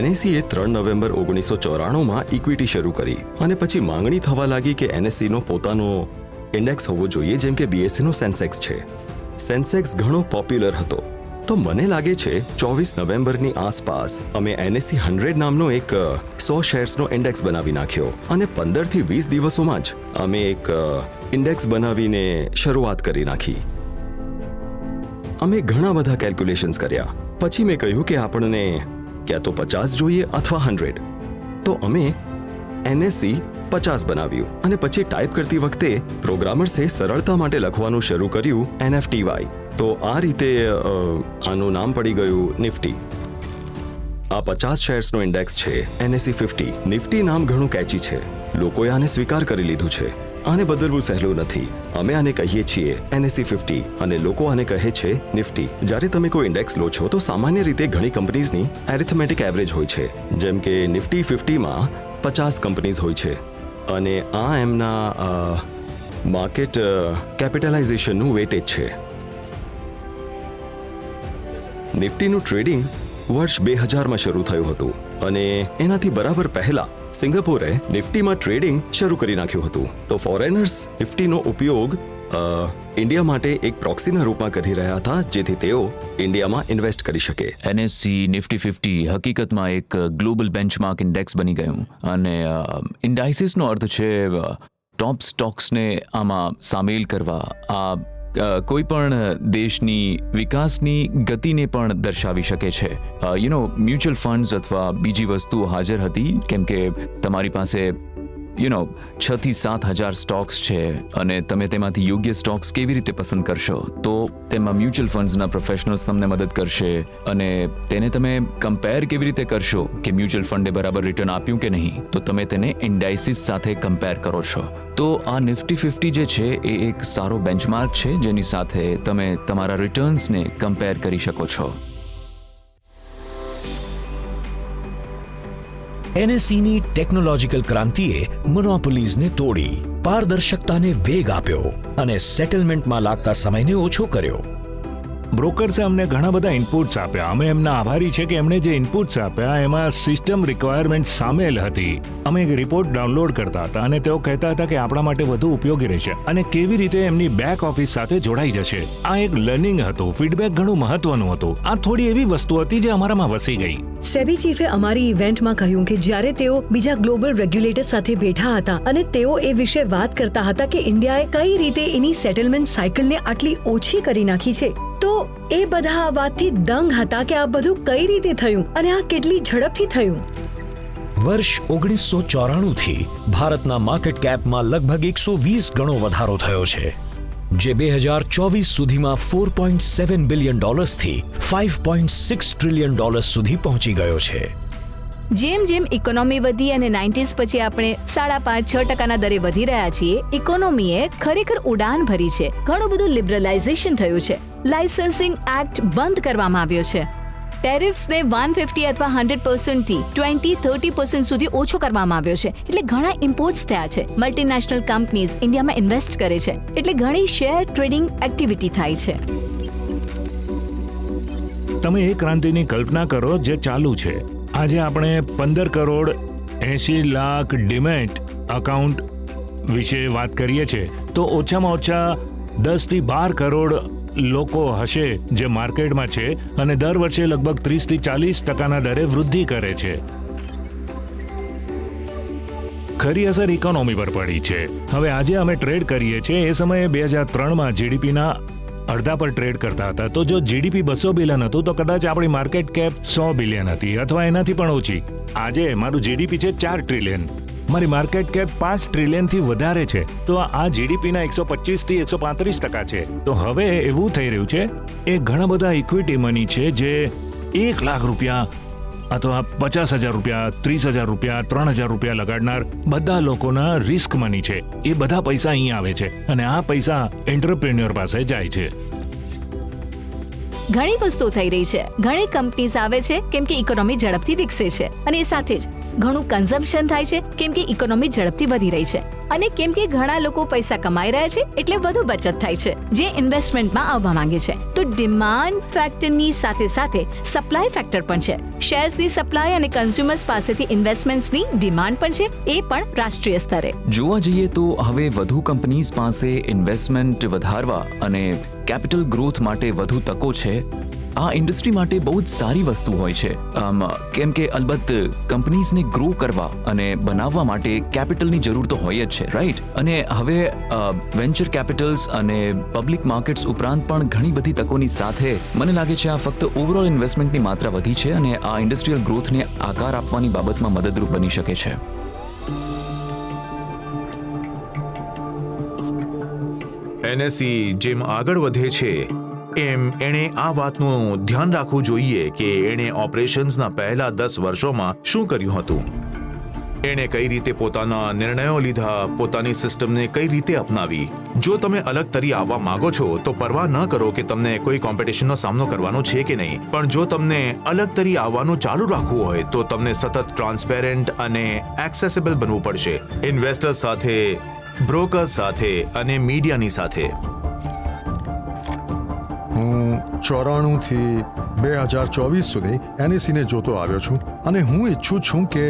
એનએસસીએ 3 નવેમ્બર 1994માં ઇક્વિટી શરૂ કરી અને પછી માંગણી થવા લાગી કે એનએસસીનો પોતાનો ઇન્ડેક્સ હોવો જોઈએ, જેમ કે બીએસસીનો સેન્સેક્સ છે. સેન્સેક્સ ઘણો પોપ્યુલર હતો. તો મને લાગે છે 24 નવેમ્બરની આસપાસ અમે એનએસસી 100 નામનો એક 100 શેર્સનો ઇન્ડેક્સ બનાવી નાખ્યો અને 15 થી 20 દિવસોમાં જ અમે એક ઇન્ડેક્સ બનાવીને શરૂઆત કરી નાખી. અમે ઘણા બધા કેલ્ક્યુલેશન્સ કર્યા. પછી મેં કહ્યું કે આપણને ક્યાં તો 50 જોઈએ અથવા 100. તો અમે એનએસસી 50 બનાવ્યું અને પછી ટાઈપ કરતી વખતે પ્રોગ્રામર્સે સરળતા માટે લખવાનું શરૂ કર્યું NFTY. તો આ રીતે આનું નામ પડી ગયું નિફ્ટી. આ 50 શેર્સનો ઇન્ડેક્સ છે એનએસસી 50. નિફ્ટી નામ ઘણું કેચી છે. લોકોએ આને સ્વીકાર કરી લીધું છે. આને બદલવું સહેલું નથી. અમે આને કહીએ છીએ એનએસસી 50 અને લોકો આને કહે છે નિફ્ટી. જ્યારે તમે કોઈ ઇન્ડેક્સ લો છો તો સામાન્ય રીતે ઘણી કંપનીઝની એરિથમેટિક એવરેજ હોય છે. જેમ કે નિફ્ટી 50માં 50 કંપનીઝ હોય છે અને આ એમના માર્કેટ કેપિટલાઇઝેશનનું વેટેજ છે. નિફ્ટીનું ટ્રેડિંગ વર્ષ 2000માં શરૂ થયું હતું અને એનાથી બરાબર પહેલા સિંગાપોરે નિફ્ટીમાં ટ્રેડિંગ શરૂ કરી નાખ્યું હતું. તો ફોરેનર્સ નિફ્ટીનો ઉપયોગ ઇન્ડિયા માટે એક પ્રોક્સીના રૂપમાં કરી રહ્યા હતા જેથી તેઓ ઇન્ડિયામાં ઇન્વેસ્ટ કરી શકે. એનએસસી નિફ્ટી 50 હકીકતમાં એક ગ્લોબલ બેન્ચમાર્ક ઇન્ડેક્સ બની ગયું અને ઇન્ડાઇસીસનો અર્થ છે ટોપ સ્ટોક્સને આમાં સામેલ કરવા. આ કોઈ પણ દેશની વિકાસની ગતિને પણ દર્શાવી શકે છે. મ્યુચ્યુઅલ ફંડ્સ અથવા બીજી વસ્તુ હાજર હતી, કેમ કે તમારી પાસે 6 થી 7 હજાર સ્ટોક્સ છે અને તમે તેમાંથી યોગ્ય સ્ટોક્સ કેવી રીતે પસંદ કરશો, તો તેમાં મ્યુચ્યુઅલ ફંડ્સના પ્રોફેશનલ્સ તમને મદદ કરશે અને તેને તમે કમ્પેર કેવી રીતે કરશો કે મ્યુચ્યુઅલ ફંડે બરાબર રિટર્ન આપ્યું કે નહીં, તો તમે તેને ઇન્ડાઇસિસ સાથે કમ્પેર કરો છો. તો આ નિફ્ટી 50 જે છે એ એક સારો બેન્ચમાર્ક છે જેની સાથે તમે તમારા રિટર્ન્સને કમ્પેર કરી શકો છો. એનએસઈની ટેકનોલોજીકલ ક્રાંતિએ મોનોપોલીઝને તોડી, પારદર્શકતાને વેગ આપ્યો અને સેટલમેન્ટમાં લાગતા સમયને ઓછો કર્યો. બ્રોકર્સે અમને ઘણા બધા ઇનપુટ્સ આપ્યા. અમે એમના આભારી છે કે એમણે જે ઇનપુટ્સ આપ્યા એમાં સિસ્ટમ રિક્વાયરમેન્ટ સામેલ હતી. અમે એક રિપોર્ટ ડાઉનલોડ કરતા હતા અને તેઓ કહેતા હતા કે આપણા માટે વધુ ઉપયોગી રહેશે અને કેવી રીતે એમની બેક ઓફિસ સાથે જોડાઈ જશે. આ એક લર્નિંગ હતું. ફીડબેક ઘણું મહત્વનું હતું. આ થોડી એવી વસ્તુ હતી જે અમારામાં વસી ગઈ. સેબી ચીફે અમારી ઇવેન્ટમાં કહ્યું કે જ્યારે તેઓ બીજા ગ્લોબલ રેગ્યુલેટર સાથે બેઠા હતા અને તેઓ એ વિશે વાત કરતા હતા કે ઇન્ડિયાએ કઈ રીતે એની સેટલમેન્ટ સાયકલને આટલી ઓછી કરી નાખી છે, તો એ બધા આ વાતથી દંગ હતા કે આ બધું કઈ રીતે થયું અને આ કેટલી ઝડપથી થયું. વર્ષ 1994 થી ભારતના માર્કેટ કેપમાં લગભગ 120 ગણો વધારો થયો છે, જે 2024 સુધીમાં $4.7 બિલિયન થી $5.6 ટ્રિલિયન સુધી પહોંચી ગયો છે. જેમ જેમ ઇકોનોમી વધી અને 90s પછી આપણે 5.5-6% દરે વધી રહ્યા છીએ, ઇકોનોમીએ ખરેખર ઉડાન ભરી છે. ઘણું બધું લિબરલાઇઝેશન થયું છે. લાઇસન્સિંગ એક્ટ બંધ કરવામાં આવ્યો છે. ટેરિફ્સને 150 અથવા 100% થી 20-30% સુધી ઓછો કરવામાં આવ્યો છે. એટલે ઘણા ઇમ્પોર્ટ્સ થયા છે. મલ્ટીનેશનલ કંપનીઝ ઇન્ડિયામાં ઇન્વેસ્ટ કરે છે, એટલે ઘણી શેર ટ્રેડિંગ એક્ટિવિટી થાય છે. તમે એ ક્રાંતિની કલ્પના કરો જે ચાલુ છે. આજે આપણે 15 કરોડ 80 લાખ ડીમેટ અકાઉન્ટ વિશે વાત કરીએ છીએ, તો ઓછામાં ઓછા 10 થી 12 કરોડ લોકો હશે જે માર્કેટમાં છે અને દર વર્ષે લગભગ 30 થી 40% દરે વૃદ્ધિ કરે છે. ખરી અસર ઇકોનોમી પર પડી છે. હવે આજે અમે ટ્રેડ કરીએ છીએ, એ સમયે 2003માં જીડીપીના અડધા પર ટ્રેડ કરતા હતા. તો જો જીડીપી 200 બિલિયન હતું તો કદાચ આપણી માર્કેટ કેપ 100 બિલિયન હતી અથવા એનાથી પણ ઓછી. આજે મારું જીડીપી છે 4 ટ્રિલિયન, મારી માર્કેટ કેપ 5 ટ્રિલિયન થી વધારે છે. તો આ જીડીપીના 125 થી 135% છે. તો હવે એવું થઈ રહ્યું છે એ ઘણા બધા ઇક્વિટી મની છે જે 1 લાખ રૂપિયા અથવા 50,000 રૂપિયા, 30,000 રૂપિયા, 3,000 રૂપિયા લગાડનાર બધા લોકોના રિસ્ક મની છે. એ બધા પૈસા અહીં આવે છે અને આ પૈસા એન્ટરપ્રેન્યોર પાસે જાય છે. ઘણી વસ્તુઓ થઈ રહી છે. ઘણી કંપનીઝ આવે છે કેમ કે ઇકોનોમી ઝડપથી વિકસે છે અને એ સાથે જ ઘણું કન્ઝમ્પશન થાય છે કેમ કે ઇકોનોમી ઝડપથી વધી રહી છે અને કેમ કે ઘણા લોકો પૈસા કમાઈ રહ્યા છે એટલે વધુ બચત થાય છે જે ઇન્વેસ્ટમેન્ટમાં આવવા માંગે છે. તો ડિમાન્ડ ફેક્ટરની સાથે સાથે સપ્લાય ફેક્ટર પણ છે. શેર્સની સપ્લાય અને કન્ઝ્યુમર્સ પાસેથી ઇન્વેસ્ટમેન્ટ્સની ડિમાન્ડ પણ છે, એ પણ રાષ્ટ્રીય સ્તરે. જોવા જઈએ તો હવે વધુ કંપનીઝ પાસે ઇન્વેસ્ટમેન્ટ વધારવા અને કેપિટલ ગ્રોથ માટે વધુ તકો છે. આ ઇન્ડસ્ટ્રી માટે બહુ જ સારી વસ્તુ હોય છે, કેમ કે અલબત્ત કંપનીઝને ગ્રો કરવા અને બનાવવા માટે કેપિટલની જરૂર તો હોય જ છે, રાઈટ? અને હવે વેન્ચર કેપિટલ્સ અને પબ્લિક માર્કેટ્સ ઉપરાંત પણ ઘણી બધી તકોની સાથે મને લાગે છે આ ફક્ત ઓવરઓલ ઇન્વેસ્ટમેન્ટની માત્રા વધી છે અને આ ઇન્ડસ્ટ્રીયલ ગ્રોથને આકાર આપવાની બાબતમાં મદદરૂપ બની શકે છે. એનએસઈ જેમ આગળ વધે છે એમ એણે આ વાતનું ધ્યાન રાખવું જોઈએ કે એણે ઓપરેશન્સના પહેલા 10 વર્ષોમાં શું કર્યું હતું. એણે કઈ રીતે પોતાના નિર્ણયો લીધા, પોતાની સિસ્ટમને કઈ રીતે અપનાવી. જો તમે અલગ તરી આવવા માંગો છો તો પરવા ન કરો કે તમને કોઈ કોમ્પિટિશનનો સામનો કરવાનો છે કે નહીં, પણ જો તમને અલગ તરી આવવાનું ચાલુ રાખવું હોય તો તમને સતત ટ્રાન્સપેરેન્ટ અને એક્સેસિબલ બનવું પડશે. ઇન્વેસ્ટર્સ સાથે, બ્રોકર્સ સાથે અને મીડિયાની સાથે. હું 94 થી 2024 સુધી એનએસઈને જોતો આવ્યો છું અને હું ઈચ્છું છું કે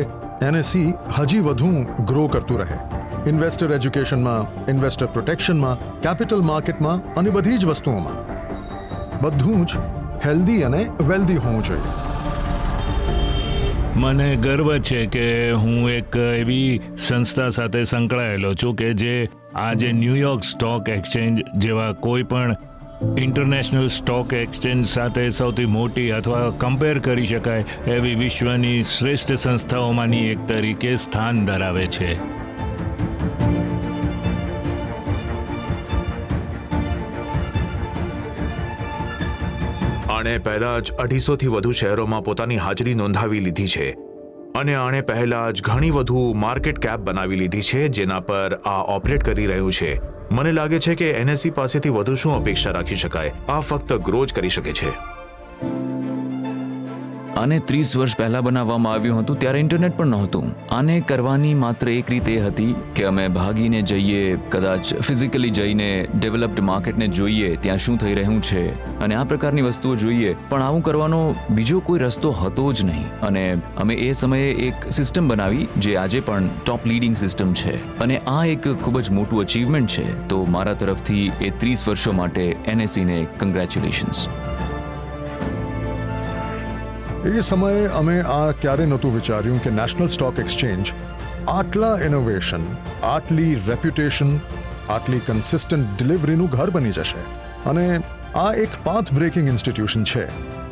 એનએસઈ હજી વધુ ગ્રો કરતું રહે. ઇન્વેસ્ટર એજ્યુકેશનમાં, ઇન્વેસ્ટર પ્રોટેક્શનમાં, કેપિટલ માર્કેટમાં અને બધી જ વસ્તુઓમાં બધું જ હેલ્ધી અને વેલ્ધી હોવું જોઈએ. મને ગર્વ છે કે હું એક એવી સંસ્થા સાથે સંકળાયેલો છું કે જે આજે ન્યુયોર્ક સ્ટોક એક્સચેન્જ જેવા કોઈ પણ ઇન્ટરનેશનલ સ્ટોક એક્સચેન્જ સાથે સૌથી મોટી અથવા કમ્પેર કરી શકાય એવી વિશ્વની શ્રેષ્ઠ સંસ્થાઓમાંની એક તરીકે સ્થાન ધરાવે છે. આણે પહેલા જ 250થી વધુ શહેરોમાં પોતાની હાજરી નોંધાવી લીધી છે અને આણે પહેલા જ ઘણી વધુ માર્કેટ કેપ બનાવી લીધી છે જેના પર આ ઓપરેટ કરી રહ્યું છે. મને લાગે છે કે NSE પાસેથી વધુ શું અપેક્ષા રાખી શકાય? આ ફક્ત ગ્રો જ કરી શકે છે. આને 30 વર્ષ પહેલા બનાવવામાં આવ્યું હતું ત્યારે ઇન્ટરનેટ પણ નહોતું. આને કરવાની માત્ર એક રીત એ હતી કે અમે ભાગીને જઈએ, કદાચ ફિઝિકલી જઈને ડેવલપ્ડ માર્કેટને જોઈએ ત્યાં શું થઈ રહ્યું છે અને આ પ્રકારની વસ્તુઓ જોઈએ. પણ આવું કરવાનો બીજો કોઈ રસ્તો હતો જ નહીં અને અમે એ સમયે એક સિસ્ટમ બનાવી જે આજે પણ ટોપ લીડિંગ સિસ્ટમ છે અને આ એક ખૂબ જ મોટું અચીવમેન્ટ છે. તો મારા તરફથી એ 30 વર્ષો માટે NSE ને કંગ્રેચ્યુલેશન્સ. એ સમયે અમે આ ક્યારે નહોતું વિચાર્યું કે નેશનલ સ્ટોક એક્સચેન્જ આટલા ઇનોવેશન, આટલી રેપ્યુટેશન, આટલી કન્સિસ્ટન્ટ ડિલિવરીનું ઘર બની જશે. અને આ એક પાથ બ્રેકિંગ ઇન્સ્ટિટ્યુશન છે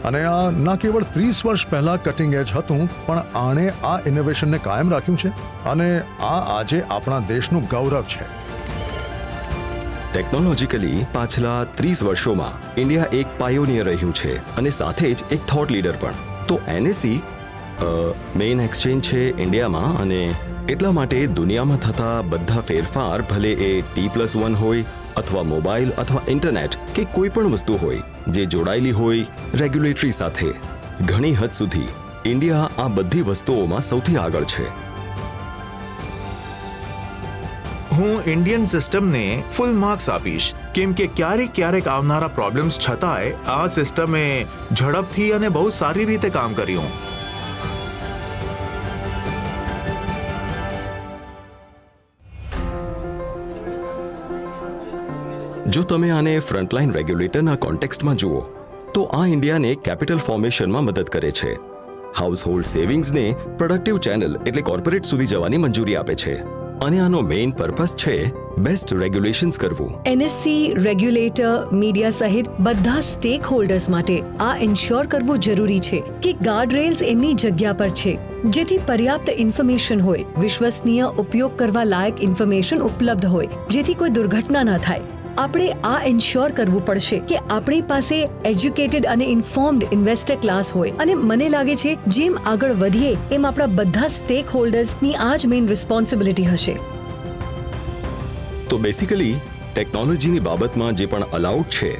અને આ ના કેવળ 30 વર્ષ પહેલા કટિંગ એજ હતું પણ આણે આ ઇનોવેશનને કાયમ રાખ્યું છે અને આ આજે આપણા દેશનું ગૌરવ છે. ટેકનોલોજીકલી પાછલા 30 વર્ષોમાં ઇન્ડિયા એક પાયોનિયર રહ્યું છે અને સાથે જ એક થોટ લીડર પણ. તો NSE મેઇન એક્સચેન્જ છે ઇન્ડિયામાં અને એટલા માટે દુનિયામાં થતા બધા ફેરફાર, ભલે એ T+1 હોય અથવા મોબાઈલ અથવા ઇન્ટરનેટ કે કોઈ પણ વસ્તુ હોય જે જોડાયેલી હોય રેગ્યુલેટરી સાથે, ઘણી હદ સુધી ઇન્ડિયા આ બધી વસ્તુઓમાં સૌથી આગળ છે. હું ઇન્ડિયન સિસ્ટમને ફૂલ માર્ક્સ આપીશ કેમ કે ક્યારેક આવનારા પ્રોબ્લેમ્સ છતાંય આ સિસ્ટમે ઝડપથી અને બહુ સારી રીતે કામ કર્યું. જો તમે આને ફ્રન્ટલાઇન રેગ્યુલેટરના કોન્ટેક્સ્ટમાં જુઓ તો આ ઇન્ડિયાને કેપિટલ ફોર્મેશનમાં મદદ કરે છે. હાઉસહોલ્ડ સેવિંગ્સને પ્રોડક્ટિવ ચેનલ એટલે કોર્પોરેટ સુધી જવાની મંજૂરી આપે છે અને આનો મેઇન પર્પસ છે બેસ્ટ રેગ્યુલેશન્સ કરવું. NSE રેગ્યુલેટર, મીડિયા સહિત બધા સ્ટેક હોલ્ડર્સ માટે આ ઇન્શ્યોર કરવું જરૂરી છે કે ગાર્ડરેલ્સ એમની જગ્યા પર છે જેથી પર્યાપ્ત ઇન્ફોર્મેશન હોય, વિશ્વસનીય ઉપયોગ કરવા લાયક ઇન્ફોર્મેશન ઉપલબ્ધ હોય જેથી કોઈ દુર્ઘટના ન થાય. આપણે આ ઇન્શ્યોર કરવું પડશે કે આપણી પાસે એજ્યુકેટેડ અને ઇન્ફોર્મ્ડ ઇન્વેસ્ટર ક્લાસ હોય અને મને લાગે છે જેમ આગળ વધીએ એમ આપણા બધા સ્ટેક હોલ્ડર્સની આ જ મેઇન રિસ્પોન્સિબિલિટી હશે. તો બેસિકલી ટેકનોલોજીની બાબતમાં જે પણ અલાઉડ છે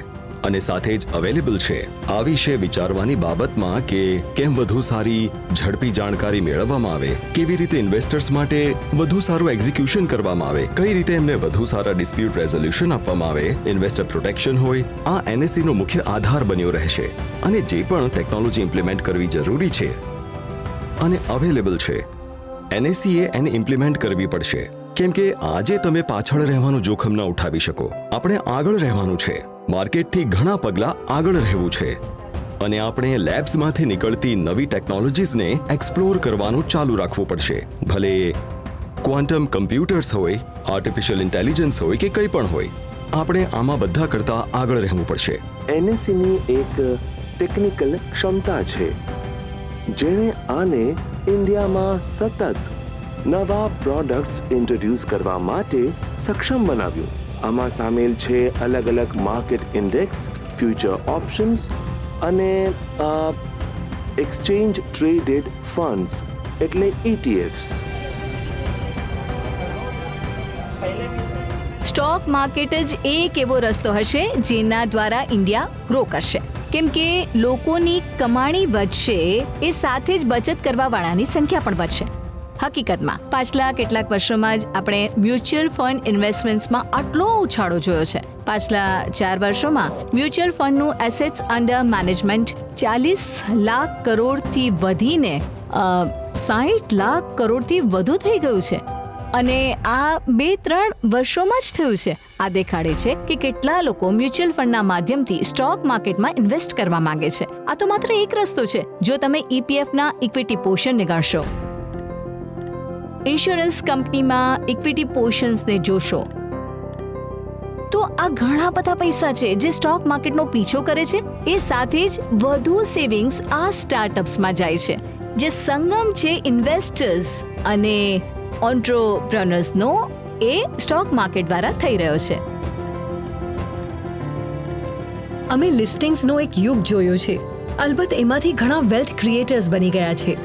અને સાથે જ અવેલેબલ છે આ વિશે વિચારવાની બાબતમાં કે કેમ વધુ સારી ઝડપી જાણકારી મેળવવામાં આવે, કેવી રીતે ઇન્વેસ્ટર્સ માટે વધુ સારું એક્ઝિક્યુશન કરવામાં આવે, કઈ રીતે એમને વધુ સારા ડિસ્પ્યુટ રેઝોલ્યુશન આપવામાં આવે, ઇન્વેસ્ટર પ્રોટેક્શન હોય, આ NSE નો મુખ્ય આધાર બન્યો રહેશે. અને જે પણ ટેકનોલોજી ઇમ્પ્લિમેન્ટ કરવી જરૂરી છે અને અવેલેબલ છે NSE એને ઇમ્પ્લિમેન્ટ કરવી પડશે કેમ કે આજે તમે પાછળ રહેવાનું જોખમ ન ઉઠાવી શકો. આપણે આગળ રહેવાનું છે, માર્કેટથી ઘણા પગલા આગળ રહેવું છે અને આપણે લેબ્સમાંથી નીકળતી નવી ટેકનોલોજીસને એક્સપ્લોર કરવાનું ચાલુ રાખવું પડશે. ભલે ક્વોન્ટમ કમ્પ્યુટર્સ હોય, આર્ટિફિશિયલ ઇન્ટેલિજન્સ હોય કે કંઈ પણ હોય, આપણે આમાં બધા કરતા આગળ રહેવું પડશે. NSEની એક ટેકનિકલ ક્ષમતા છે જેણે આને ઇન્ડિયામાં સતત નવા પ્રોડક્ટ્સ ઇન્ટ્રોડ્યુસ કરવા માટે સક્ષમ બનાવ્યું. આમાં સામેલ છે અલગ અલગ માર્કેટ ઇન્ડેક્સ, ફ્યુચર ઓપ્શન્સ અને એક્સચેન્જ ટ્રેડેડ ફંડ્સ એટલે ETFs. સ્ટોક માર્કેટ જ એક એવો રસ્તો હશે જેના દ્વારા ઇન્ડિયા ગ્રો કરશે કેમ કે લોકોની કમાણી વધશે એ સાથે જ બચત કરવાવાળાની સંખ્યા પણ વધશે. હકીકતમાં પાછલા કેટલાક વર્ષોમાં જ આપણે મ્યુચ્યુઅલ ફંડ ઇન્વેસ્ટમેન્ટ્સમાં આટલો ઉછાળો જોયો છે. પાછલા 4 વર્ષોમાં મ્યુચ્યુઅલ ફંડનું એસેટ્સ અંડર મેનેજમેન્ટ 40 લાખ કરોડથી વધીને 60 લાખ કરોડથી વધુ થઈ ગયું છે અને આ 2-3 વર્ષોમાં જ થયું છે. આ દેખાડે છે કે કેટલા લોકો મ્યુચ્યુઅલ ફંડના માધ્યમથી સ્ટોક માર્કેટમાં ઇન્વેસ્ટ કરવા માંગે છે. આ તો માત્ર એક રસ્તો છે જો તમે EPFના ઇક્વિટી પોર્શનને ગણશો, ઇન્સ્યોરન્સ કંપનીમાં ઇક્વિટી પોર્શન્સને જોશો, તો આ ઘણા બધા પૈસા છે જે સ્ટોક માર્કેટનો પીછો કરે છે. એ સાથે જ વધુ સેવિંગ્સ આ સ્ટાર્ટઅપ્સમાં જાય છે, જે સંગમ છે ઇન્વેસ્ટર્સ અને ઓન્ટરપ્રેન્યોર્સનો, એ સ્ટોક માર્કેટ દ્વારા થઈ રહ્યો છે. અમે લિસ્ટિંગ્સનો એક યુગ જોયો છે. અલબત્ત એમાંથી ઘણા વેલ્થ ક્રિએટર્સ બની ગયા છે,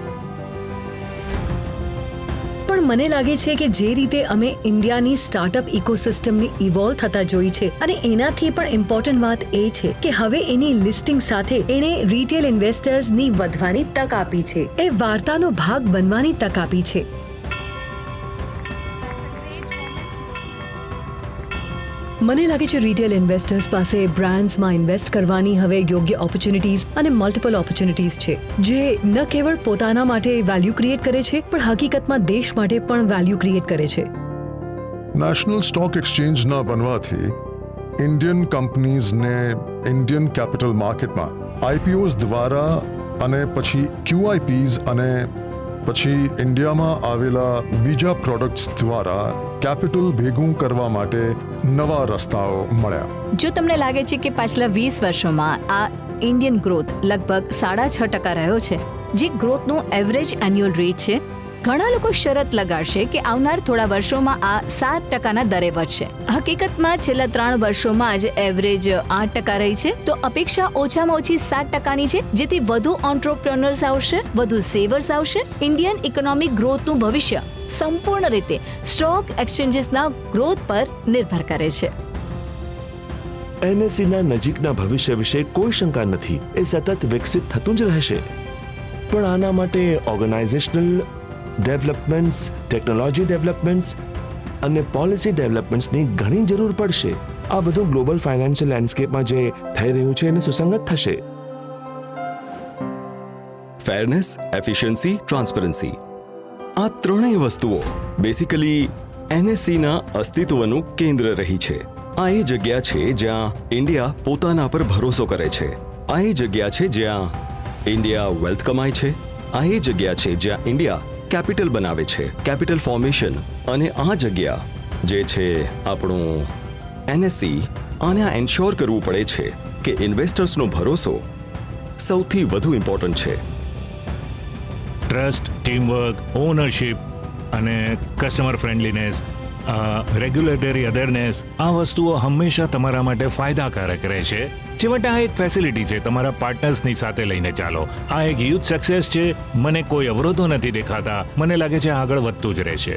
પણ મને લાગે છે કે જે રીતે અમે ઇન્ડિયાની સ્ટાર્ટઅપ ઇકોસિસ્ટમને ઇવોલ્વ થતા જોઈ છે, અને એનાથી પણ ઇમ્પોર્ટન્ટ વાત એ છે કે હવે એની લિસ્ટિંગ સાથે એણે રિટેલ ઇન્વેસ્ટર્સની વધવાની તક આપી છે, એ વાર્તાનો ભાગ બનવાની તક આપી છે. મને લાગે છે રિટેલ ઇન્વેસ્ટર્સ પાસે બ્રાન્ડ્સમાં ઇન્વેસ્ટ કરવાની હવે યોગ્ય ઓપોર્ચ્યુનિટીઝ અને મલ્ટિપલ ઓપોર્ચ્યુનિટીઝ છે, જે ન કેવળ પોતાના માટે વેલ્યુ ક્રિએટ કરે છે, પણ હકીકતમાં દેશ માટે પણ વેલ્યુ ક્રિએટ કરે છે. નેશનલ સ્ટોક એક્સચેન્જના બનવાથી ઇન્ડિયન કંપનીઝને ઇન્ડિયન કેપિટલ માર્કેટમાં આઈપીઓઝ દ્વારા અને પછી ક્યુઆઈપીઝ અને પછી ઇન્ડિયામાં આવેલા બીજા પ્રોડક્ટ્સ દ્વારા કેપિટલ ભેગું કરવા માટે નવા રસ્તાઓ મળ્યા. જો તમને લાગે છે કે પાછલા 20 વર્ષોમાં આ ઇન્ડિયન ગ્રોથ લગભગ 6.5% રહ્યો છે, જે ગ્રોથનો એવરેજ એન્યુઅલ રેટ છે, ઘણા લોકો શરત લગાડશે કે આવનાર થોડા વર્ષોમાં આ 7%ના દરે વધશે. હકીકતમાં છેલ્લા 3 વર્ષોમાં જ એવરેજ 8% રહી છે, તો અપેક્ષા ઓછામાં ઓછી 7%ની છે, જેથી વધુ ઓન્ટરપ્રેન્યોર્સ આવશે, વધુ સેવર્સ આવશે. ઇન્ડિયન ઇકોનોમિક ગ્રોથનું ભવિષ્ય સંપૂર્ણ રીતે સ્ટોક એક્સચેન્જીસના ગ્રોથ પર નિર્ભર કરે છે. એનએસસીના નજીકના ભવિષ્ય વિશે કોઈ શંકા નથી. એ સતત વિકસિત થતું જ રહેશે, પણ આના માટે ઓર્ગેનાઇઝેશનલ ડેવલપમેન્ટ્સ, ટેકનોલોજી ડેવલપમેન્ટ્સ અને પોલિસી ડેવલપમેન્ટ્સની ઘણી જરૂર પડશે. આ બધું ગ્લોબલ ફાઇનાન્શિયલ લેન્ડસ્કેપમાં જે થઈ રહ્યું છે એને સુસંગત થશે. ફેરનેસ, એફિશિયન્સી, ટ્રાન્સપરન્સી, આ ત્રણેય વસ્તુઓ બેસિકલી એનએસસીના અસ્તિત્વનું કેન્દ્ર રહી છે. આ એ જગ્યા છે જ્યાં ઇન્ડિયા પોતાના પર ભરોસો કરે છે. આ એ જગ્યા છે જ્યાં ઇન્ડિયા વેલ્થ કમાય છે. આ એ જગ્યા છે જ્યાં ઇન્ડિયા કેપિટલ બનાવે છે, કેપિટલ ફોર્મેશન. અને આ જગ્યા જે છે આપણું એનએસસી, આને આ એન્શ્યોર કરવું પડે છે કે ઇન્વેસ્ટર્સનો ભરોસો સૌથી વધુ ઇમ્પોર્ટન્ટ છે. ટ્રસ્ટ, ટીમવર્ક, ઓનરશિપ અને કસ્ટમર ફ્રેન્ડલીનેસ, રેગ્યુલેટરી અવેરનેસ, આ વસ્તુઓ હંમેશા તમારા માટે ફાયદાકારક રહેશે. છેવટે આ એક ફેસિલિટી છે, તમારા પાર્ટનર્સની સાથે લઈને ચાલો. આ એક યુથ સક્સેસ છે. મને કોઈ અવરોધો નથી દેખાતા. મને લાગે છે આગળ વધતું જ રહેશે.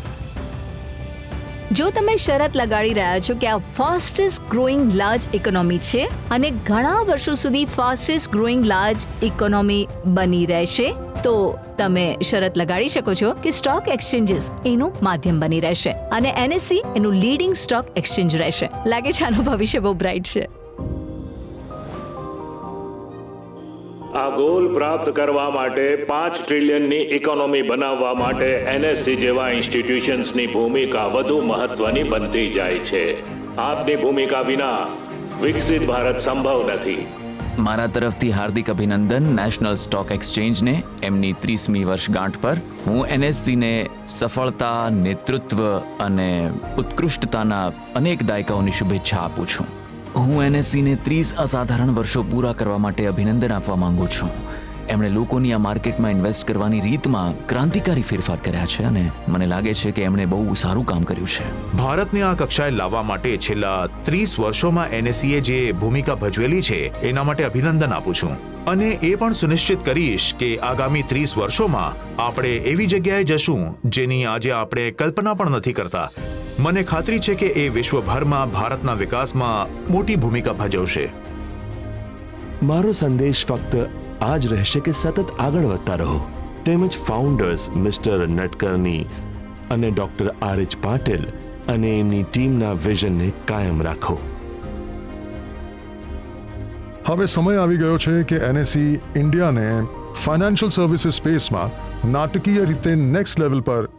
જો તમે શરત લગાડી રહ્યા છો કે આ ફાસ્ટેસ્ટ ગ્રોઈંગ લાર્જ ઇકોનોમી છે અને ઘણા વર્ષો સુધી ફાસ્ટેસ્ટ ગ્રોઈંગ લાર્જ ઇકોનોમી બની રહેશે, તો તમે શરત લગાડી શકો છો કે સ્ટોક એક્સચેન્જીસ એનું માધ્યમ બની રહેશે અને એનએસસી એનું લીડિંગ સ્ટોક એક્સચેન્જ રહેશે. લાગે છે આનું ભવિષ્ય બહુ બ્રાઇટ છે. આ ગોલ પ્રાપ્ત કરવા માટે 5 ટ્રિલિયનની ઇકોનોમી બનાવવા માટે એનએસસી જેવા ઇન્સ્ટિટ્યુશન્સની ભૂમિકા વધુ મહત્વની બનતી જાય છે. આપની ભૂમિકા વિના વિકસિત ભારત સંભવ નથી. મારા તરફથી હાર્દિક અભિનંદન નેશનલ સ્ટોક એક્સચેન્જને એમની 30મી વર્ષગાંઠ પર. હું એનએસસીને સફળતા, નેતૃત્વ અને ઉત્કૃષ્ટતાના અનેક દાયકાઓની શુભેચ્છા આપું છું. હું એનએસસીને 30 અસાધારણ વર્ષો પૂરા કરવા માટે અભિનંદન આપવા માંગુ છું. એમણે લોકોની આ માર્કેટમાં ઇન્વેસ્ટ કરવાની રીતમાં ક્રાંતિકારી ફેરફાર કર્યા છે અને મને લાગે છે કે એમણે બહુ સારું કામ કર્યું છે. ભારતને આ કક્ષાએ લાવવા માટે છેલ્લા 30 વર્ષોમાં એનએસસીએ જે ભૂમિકા ભજવેલી છે એના માટે અભિનંદન આપું છું. અને એ પણ સુનિશ્ચિત કરીશ કે આગામી 30 વર્ષોમાં આપણે એવી જગ્યાએ જશું જેની આજે આપણે કલ્પના પણ નથી કરતા. મને ખાતરી છે કે એ વિશ્વભરમાં ભારતના વિકાસમાં મોટી ભૂમિકા ભજવશે. મારો સંદેશ ફક્ત આ જ રહેશે કે સતત આગળ વધતા રહો. તેમજ ફાઉન્ડર્સ મિસ્ટર નટકરની અને ડોક્ટર આર.એચ. પાટીલ અને એમની ટીમના વિઝનને કાયમ રાખો. હવે સમય આવી ગયો છે કે એનએસસી ઇન્ડિયાને ફાઇનાન્શિયલ સર્વિસીસ સ્પેસમાં નાટકીય રીતે નેક્સ્ટ લેવલ પર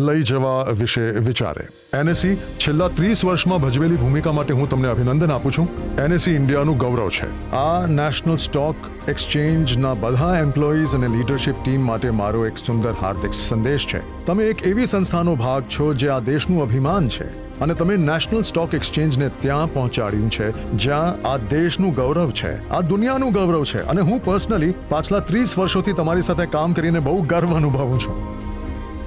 લઈ જવા વિશે વિચારે. એનએસસી છેલ્લા 30 વર્ષમાં ભજવેલી ભૂમિકા માટે હું તમને અભિનંદન આપું છું. એનએસસી ઇન્ડિયાનું ગૌરવ છે. આ નેશનલ સ્ટોક એક્સચેન્જના બધા એમ્પ્લોઈઝ અને લીડરશિપ ટીમ માટે મારો એક સુંદર હાર્દિક સંદેશ છે. તમે એક એવી સંસ્થાનો ભાગ છો જે આ દેશનું અભિમાન છે. અને તમે નેશનલ સ્ટોક એક્સચેન્જને ત્યાં પહોંચાડ્યું છે જ્યાં આ દેશનું ગૌરવ છે, આ દુનિયાનું ગૌરવ છે. અને હું પર્સનલી પાછલા 30 વર્ષોથી તમારી સાથે કામ કરીને બહુ ગર્વ અનુભવું છું.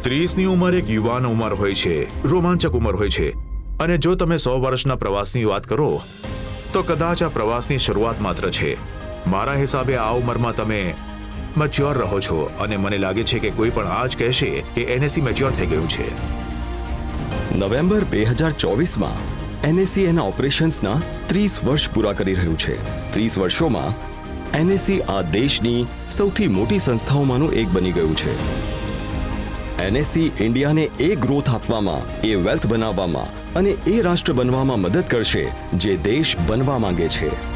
30ની ઉંમર એક યુવાન ઉંમર હોય છે, રોમાંચક ઉંમર હોય છે. અને જો તમે 100 વર્ષના પ્રવાસની વાત કરો તો કદાચ આ પ્રવાસની શરૂઆત માત્ર છે. મારા હિસાબે આ ઉંમરમાં તમે મેચ્યોર રહો છો અને મને લાગે છે કે કોઈ પણ આ જ કહેશે કે એનએસઈ મેચ્યોર થઈ ગયું છે. નવેમ્બર 2024માં એનએસઈ એના ઓપરેશન્સના 30 વર્ષ પૂરા કરી રહ્યું છે. 30 વર્ષોમાં એનએસઈ આ દેશની સૌથી મોટી સંસ્થાઓમાંનું એક બની ગયું છે. એનએસઈ ઇન્ડિયાને એ ગ્રોથ આપવામાં, એ વેલ્થ બનાવવામાં અને એ રાષ્ટ્ર બનવામાં મદદ કરશે જે દેશ બનવા માંગે છે.